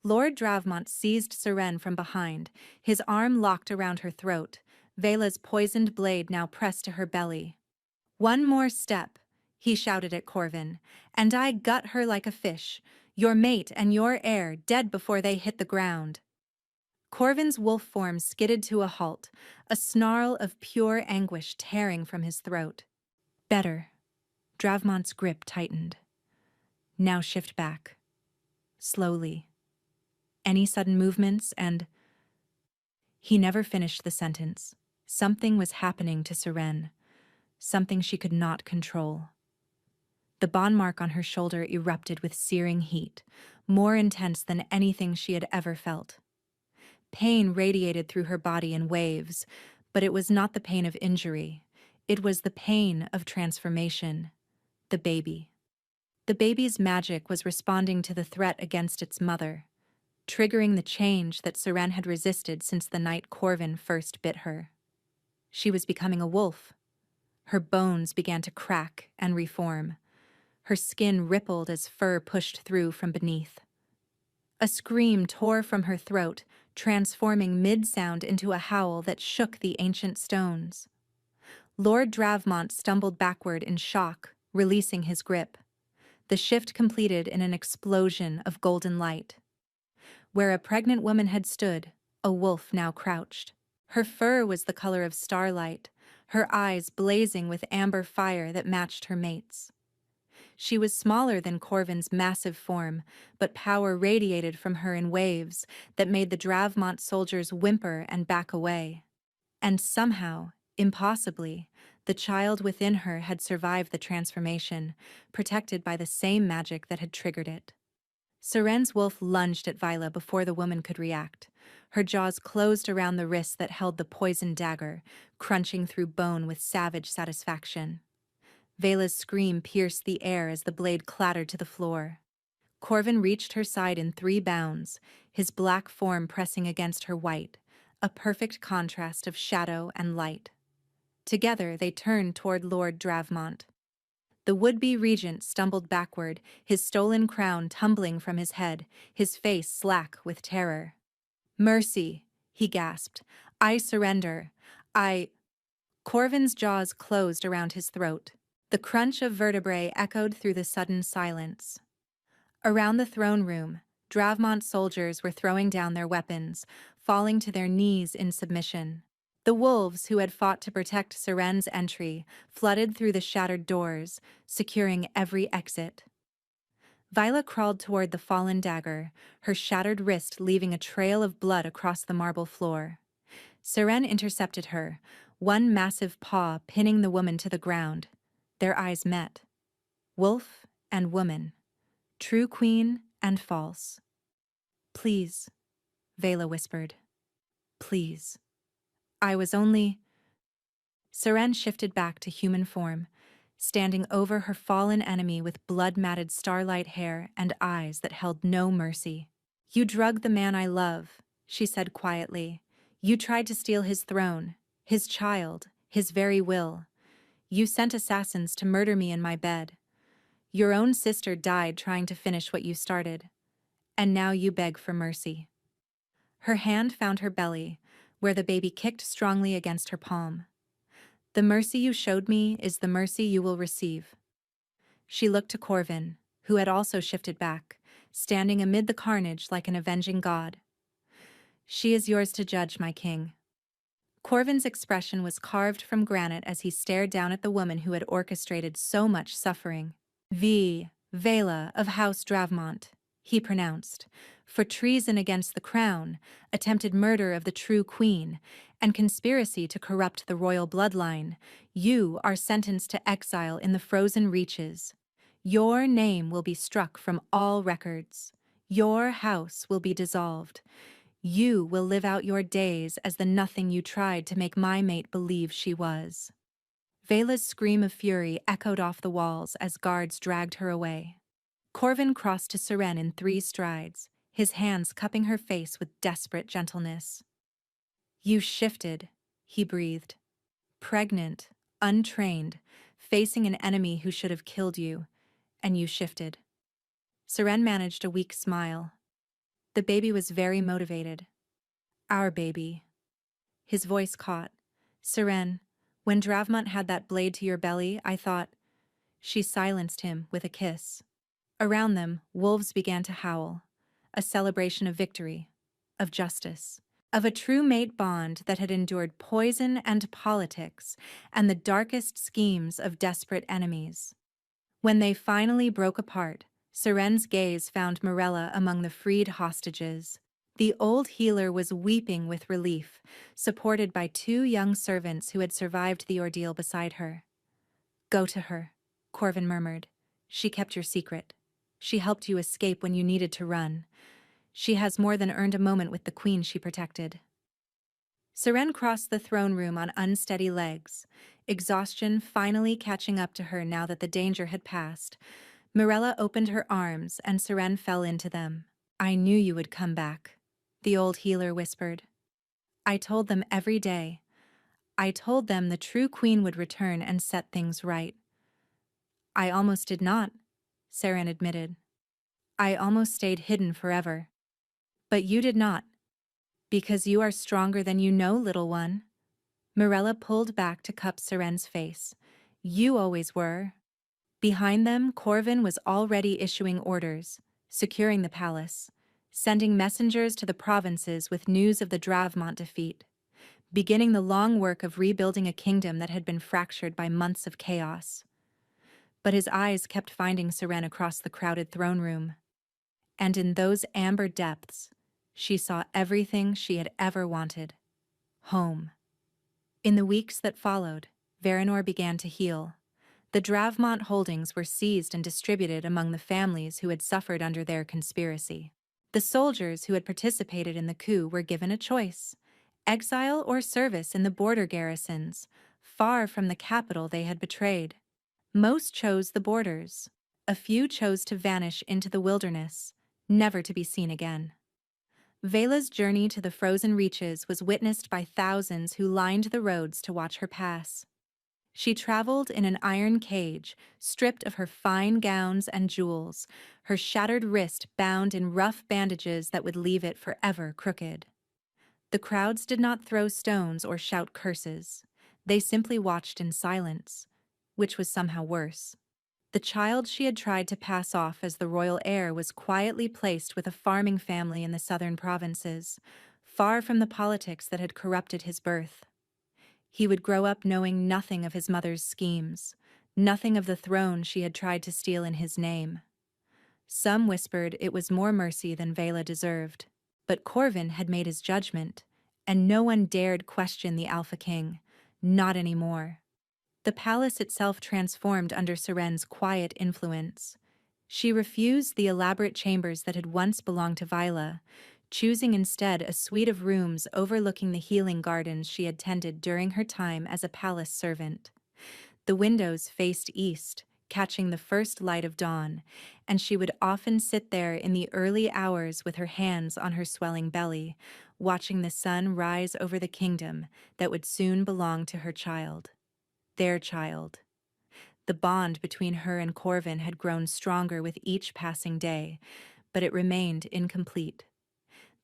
Lord Dravmont seized Seren from behind, his arm locked around her throat, Vela's poisoned blade now pressed to her belly. "One more step," he shouted at Corvin, "and I gut her like a fish, your mate and your heir dead before they hit the ground." Corvin's wolf form skidded to a halt, a snarl of pure anguish tearing from his throat. "Better." Dravmont's grip tightened. "Now shift back. Slowly. Any sudden movements and—" He never finished the sentence. Something was happening to Seren, something she could not control. The bond mark on her shoulder erupted with searing heat, more intense than anything she had ever felt. Pain radiated through her body in waves, but it was not the pain of injury. It was the pain of transformation. The baby. The baby's magic was responding to the threat against its mother, triggering the change that Seren had resisted since the night Corvin first bit her. She was becoming a wolf. Her bones began to crack and reform. Her skin rippled as fur pushed through from beneath. A scream tore from her throat, transforming mid-sound into a howl that shook the ancient stones. Lord Dravmont stumbled backward in shock, releasing his grip. The shift completed in an explosion of golden light. Where a pregnant woman had stood, a wolf now crouched. Her fur was the color of starlight, her eyes blazing with amber fire that matched her mate's. She was smaller than Corvin's massive form, but power radiated from her in waves that made the Dravmont soldiers whimper and back away. And somehow, impossibly, the child within her had survived the transformation, protected by the same magic that had triggered it. Seren's wolf lunged at Vila before the woman could react. Her jaws closed around the wrist that held the poisoned dagger, crunching through bone with savage satisfaction. Vela's scream pierced the air as the blade clattered to the floor. Corvin reached her side in 3 bounds, his black form pressing against her white, a perfect contrast of shadow and light. Together they turned toward Lord Dravmont. The would-be regent stumbled backward, his stolen crown tumbling from his head, his face slack with terror. "Mercy," he gasped. "I surrender. I—" Corvin's jaws closed around his throat. The crunch of vertebrae echoed through the sudden silence. Around the throne room, Dravmont soldiers were throwing down their weapons, falling to their knees in submission. The wolves, who had fought to protect Seren's entry, flooded through the shattered doors, securing every exit. Vila crawled toward the fallen dagger, her shattered wrist leaving a trail of blood across the marble floor. Seren intercepted her, one massive paw pinning the woman to the ground. Their eyes met. Wolf and woman. True queen and false. "Please," Vela whispered. "Please. I was only—" Seren shifted back to human form, standing over her fallen enemy with blood-matted starlight hair and eyes that held no mercy. "You drugged the man I love," she said quietly. "You tried to steal his throne, his child, his very will. You sent assassins to murder me in my bed. Your own sister died trying to finish what you started. And now you beg for mercy." Her hand found her belly, where the baby kicked strongly against her palm. "The mercy you showed me is the mercy you will receive." She looked to Corvin, who had also shifted back, standing amid the carnage like an avenging god. "She is yours to judge, my king." Corvin's expression was carved from granite as he stared down at the woman who had orchestrated so much suffering. Vela of House Dravmont," he pronounced, "for treason against the crown, attempted murder of the true queen, and conspiracy to corrupt the royal bloodline, you are sentenced to exile in the frozen reaches. Your name will be struck from all records. Your house will be dissolved. You will live out your days as the nothing you tried to make my mate believe she was." Vela's scream of fury echoed off the walls as guards dragged her away. Corvin crossed to Seren in 3 strides, his hands cupping her face with desperate gentleness. "You shifted," he breathed. "Pregnant, untrained, facing an enemy who should have killed you, and you shifted." Seren managed a weak smile. The baby was very motivated. "Our baby." His voice caught. "Seren, when Dravmont had that blade to your belly, I thought—" She silenced him with a kiss. Around them, wolves began to howl, a celebration of victory, of justice, of a true mate bond that had endured poison and politics and the darkest schemes of desperate enemies. When they finally broke apart, Seren's gaze found Morella among the freed hostages. The old healer was weeping with relief, supported by 2 young servants who had survived the ordeal beside her. "Go to her," Corvin murmured. "She kept your secret. She helped you escape when you needed to run. She has more than earned a moment with the queen she protected." Seren crossed the throne room on unsteady legs, exhaustion finally catching up to her now that the danger had passed. Morella opened her arms and Seren fell into them. "I knew you would come back," the old healer whispered. "I told them every day. I told them the true queen would return and set things right." "I almost did not," Seren admitted. "I almost stayed hidden forever. But you did not. Because you are stronger than you know, little one." Morella pulled back to cup Seren's face. "You always were." Behind them, Corvin was already issuing orders, securing the palace, sending messengers to the provinces with news of the Dravmont defeat, beginning the long work of rebuilding a kingdom that had been fractured by months of chaos. But his eyes kept finding Seren across the crowded throne room. And in those amber depths, she saw everything she had ever wanted: home. In the weeks that followed, Varanor began to heal. The Dravmont holdings were seized and distributed among the families who had suffered under their conspiracy. The soldiers who had participated in the coup were given a choice: exile or service in the border garrisons, far from the capital they had betrayed. Most chose the borders. A few chose to vanish into the wilderness, never to be seen again. Vela's journey to the frozen reaches was witnessed by thousands who lined the roads to watch her pass. She traveled in an iron cage, stripped of her fine gowns and jewels, her shattered wrist bound in rough bandages that would leave it forever crooked. The crowds did not throw stones or shout curses. They simply watched in silence, which was somehow worse. The child she had tried to pass off as the royal heir was quietly placed with a farming family in the southern provinces, far from the politics that had corrupted his birth. He would grow up knowing nothing of his mother's schemes, nothing of the throne she had tried to steal in his name. Some whispered it was more mercy than Vela deserved, but Corvin had made his judgment, and no one dared question the Alpha King, not anymore. The palace itself transformed under Seren's quiet influence. She refused the elaborate chambers that had once belonged to Vila, choosing instead a suite of rooms overlooking the healing gardens she had tended during her time as a palace servant. The windows faced east, catching the first light of dawn, and she would often sit there in the early hours with her hands on her swelling belly, watching the sun rise over the kingdom that would soon belong to her child. Their child. The bond between her and Corvin had grown stronger with each passing day, but it remained incomplete.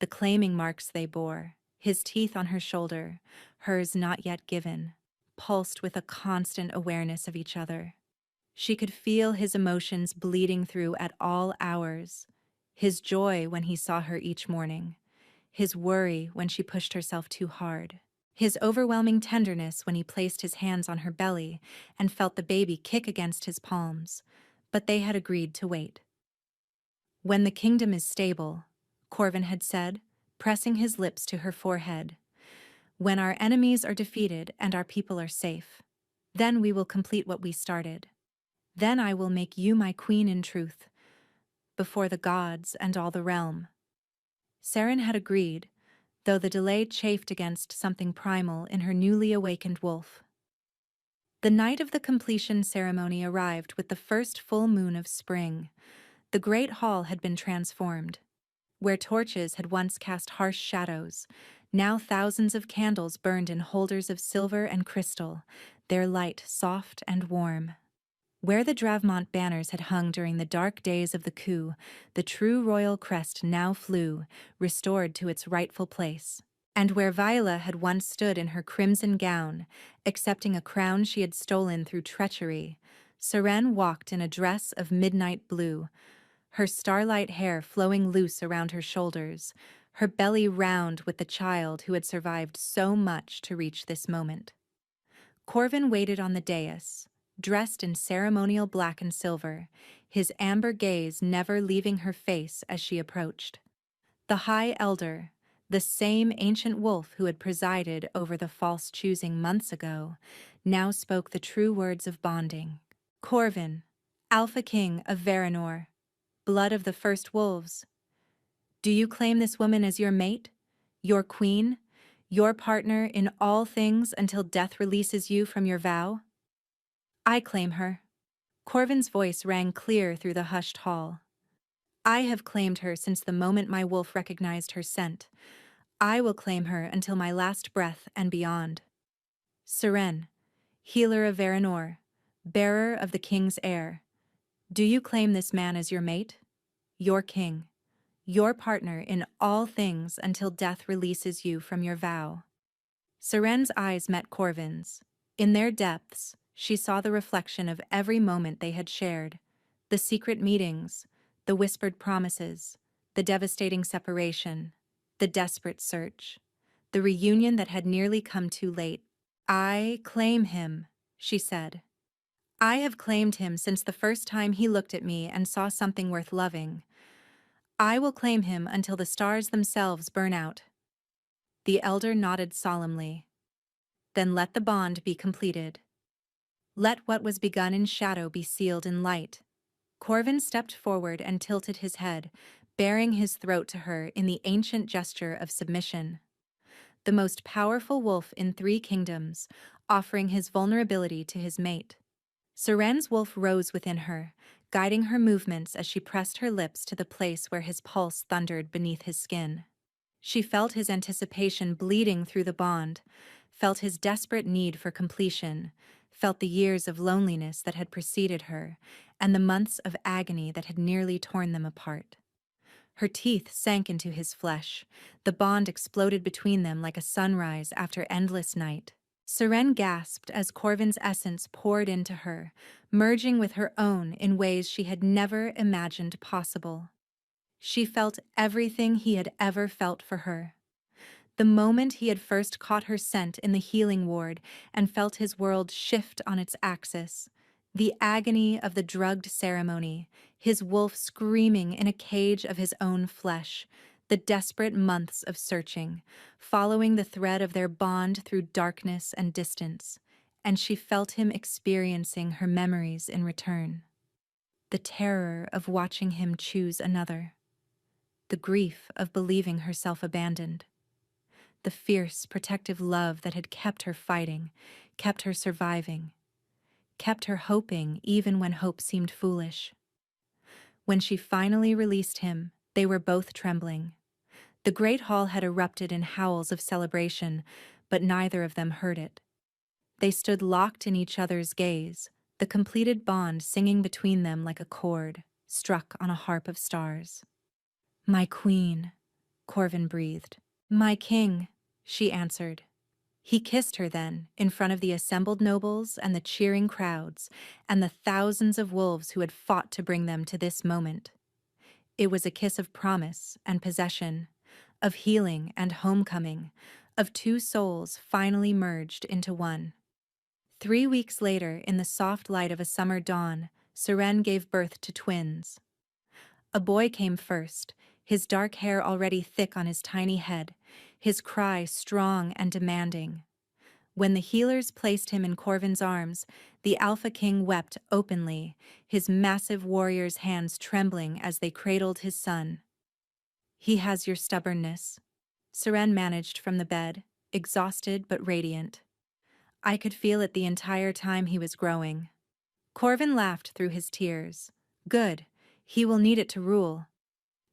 The claiming marks they bore, his teeth on her shoulder, hers not yet given, pulsed with a constant awareness of each other. She could feel his emotions bleeding through at all hours, his joy when he saw her each morning, his worry when she pushed herself too hard, his overwhelming tenderness when he placed his hands on her belly and felt the baby kick against his palms, but they had agreed to wait. "When the kingdom is stable," Corvin had said, pressing his lips to her forehead, "when our enemies are defeated and our people are safe, then we will complete what we started. Then I will make you my queen in truth, before the gods and all the realm." Seren had agreed, though the delay chafed against something primal in her newly awakened wolf. The night of the completion ceremony arrived with the first full moon of spring. The great hall had been transformed. Where torches had once cast harsh shadows, now thousands of candles burned in holders of silver and crystal, their light soft and warm. Where the Dravmont banners had hung during the dark days of the coup, the true royal crest now flew, restored to its rightful place. And where Viola had once stood in her crimson gown, accepting a crown she had stolen through treachery, Seren walked in a dress of midnight blue, her starlight hair flowing loose around her shoulders, her belly round with the child who had survived so much to reach this moment. Corvin waited on the dais, dressed in ceremonial black and silver, his amber gaze never leaving her face as she approached. The High Elder, the same ancient wolf who had presided over the false choosing months ago, now spoke the true words of bonding. "Corvin, Alpha King of Varanor, blood of the first wolves, do you claim this woman as your mate, your queen, your partner in all things until death releases you from your vow?" "I claim her." Corvin's voice rang clear through the hushed hall. "I have claimed her since the moment my wolf recognized her scent. I will claim her until my last breath and beyond." "Seren, healer of Varanor, bearer of the king's heir, do you claim this man as your mate, your king, your partner in all things until death releases you from your vow?" Seren's eyes met Corvin's. In their depths, she saw the reflection of every moment they had shared, the secret meetings, the whispered promises, the The devastating separation, the desperate search, the reunion that had nearly come too late. "I claim him," she said. "I have claimed him since the first time he looked at me and saw something worth loving. I will claim him until the stars themselves burn out." The elder nodded solemnly. "Then let the bond be completed. Let what was begun in shadow be sealed in light." Corvin stepped forward and tilted his head, baring his throat to her in the ancient gesture of submission. The most powerful wolf in 3 kingdoms, offering his vulnerability to his mate. Seren's wolf rose within her, guiding her movements as she pressed her lips to the place where his pulse thundered beneath his skin. She felt his anticipation bleeding through the bond, felt his desperate need for completion, felt the years of loneliness that had preceded her, and the months of agony that had nearly torn them apart. Her teeth sank into his flesh. The bond exploded between them like a sunrise after endless night. Seren gasped as Corvin's essence poured into her, merging with her own in ways she had never imagined possible. She felt everything he had ever felt for her. The moment he had first caught her scent in the healing ward and felt his world shift on its axis. The agony of the drugged ceremony, his wolf screaming in a cage of his own flesh, the desperate months of searching, following the thread of their bond through darkness and distance, and she felt him experiencing her memories in return. The terror of watching him choose another. The grief of believing herself abandoned. The fierce, protective love that had kept her fighting, kept her surviving, kept her hoping even when hope seemed foolish. When she finally released him, they were both trembling. The great hall had erupted in howls of celebration, but neither of them heard it. They stood locked in each other's gaze, the completed bond singing between them like a chord, struck on a harp of stars. "My queen," Corvin breathed. "My king," she answered. He kissed her then, in front of the assembled nobles and the cheering crowds, and the thousands of wolves who had fought to bring them to this moment. It was a kiss of promise and possession, of healing and homecoming, of 2 souls finally merged into one. 3 weeks later, in the soft light of a summer dawn, Seren gave birth to twins. A boy came first, his dark hair already thick on his tiny head, his cry strong and demanding. When the healers placed him in Corvin's arms, the Alpha King wept openly, his massive warrior's hands trembling as they cradled his son. "He has your stubbornness," Seren managed from the bed, exhausted but radiant. "I could feel it the entire time he was growing." Corvin laughed through his tears. "Good, he will need it to rule."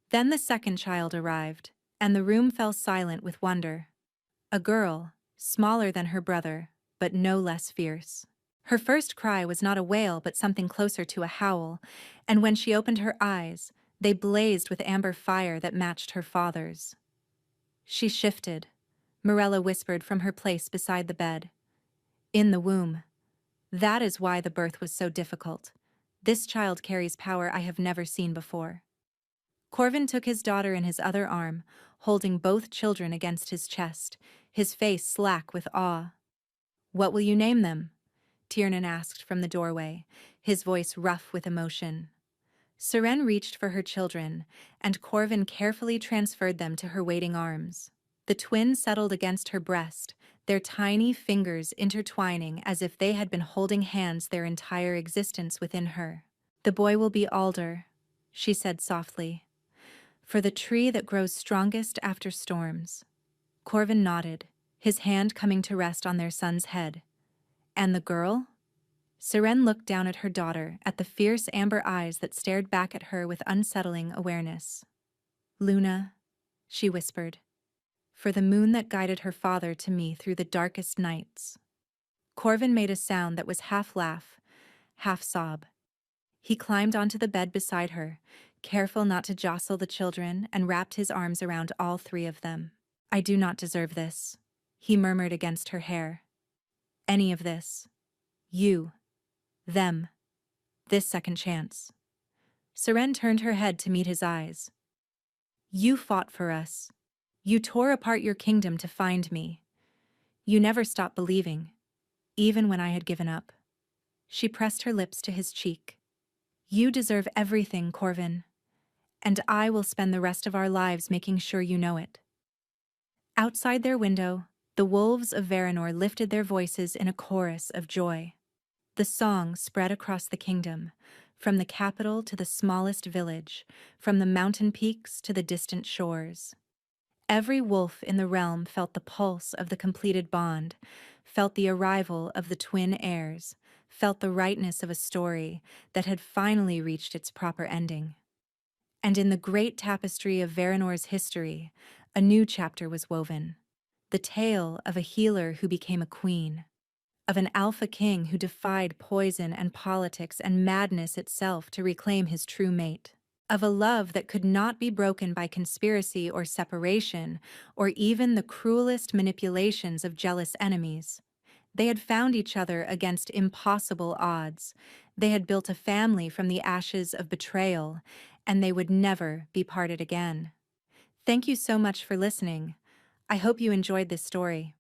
Then the second child arrived, and the room fell silent with wonder. A girl, smaller than her brother, but no less fierce. Her first cry was not a wail but something closer to a howl, and when she opened her eyes, they blazed with amber fire that matched her father's. "She shifted," Morella whispered from her place beside the bed. "In the womb. That is why the birth was so difficult. This child carries power I have never seen before." Corvin took his daughter in his other arm, holding both children against his chest, his face slack with awe. "What will you name them?" Tiernan asked from the doorway, his voice rough with emotion. Seren reached for her children, and Corvin carefully transferred them to her waiting arms. The twins settled against her breast, their tiny fingers intertwining as if they had been holding hands their entire existence within her. "The boy will be Alder," she said softly. "For the tree that grows strongest after storms." Corvin nodded, his hand coming to rest on their son's head. "And the girl?" Seren looked down at her daughter, at the fierce amber eyes that stared back at her with unsettling awareness. "Luna," she whispered, "for the moon that guided her father to me through the darkest nights." Corvin made a sound that was half laugh, half sob. He climbed onto the bed beside her, careful not to jostle the children, and wrapped his arms around all 3 of them. "I do not deserve this," he murmured against her hair. "Any of this. You. Them. This second chance." Seren turned her head to meet his eyes. You fought for us. You tore apart your kingdom to find me. You never stopped believing, even when I had given up. She pressed her lips to his cheek. You deserve everything, Corvin, and I will spend the rest of our lives making sure you know it. Outside their window, the wolves of Varanor lifted their voices in a chorus of joy. The song spread across the kingdom, from the capital to the smallest village, from the mountain peaks to the distant shores. Every wolf in the realm felt the pulse of the completed bond, felt the arrival of the twin heirs, felt the rightness of a story that had finally reached its proper ending. And in the great tapestry of Varanor's history, a new chapter was woven. The tale of a healer who became a queen, of an alpha king who defied poison and politics and madness itself to reclaim his true mate, of a love that could not be broken by conspiracy or separation, or even the cruelest manipulations of jealous enemies. They had found each other against impossible odds. They had built a family from the ashes of betrayal, and they would never be parted again. Thank you so much for listening. I hope you enjoyed this story.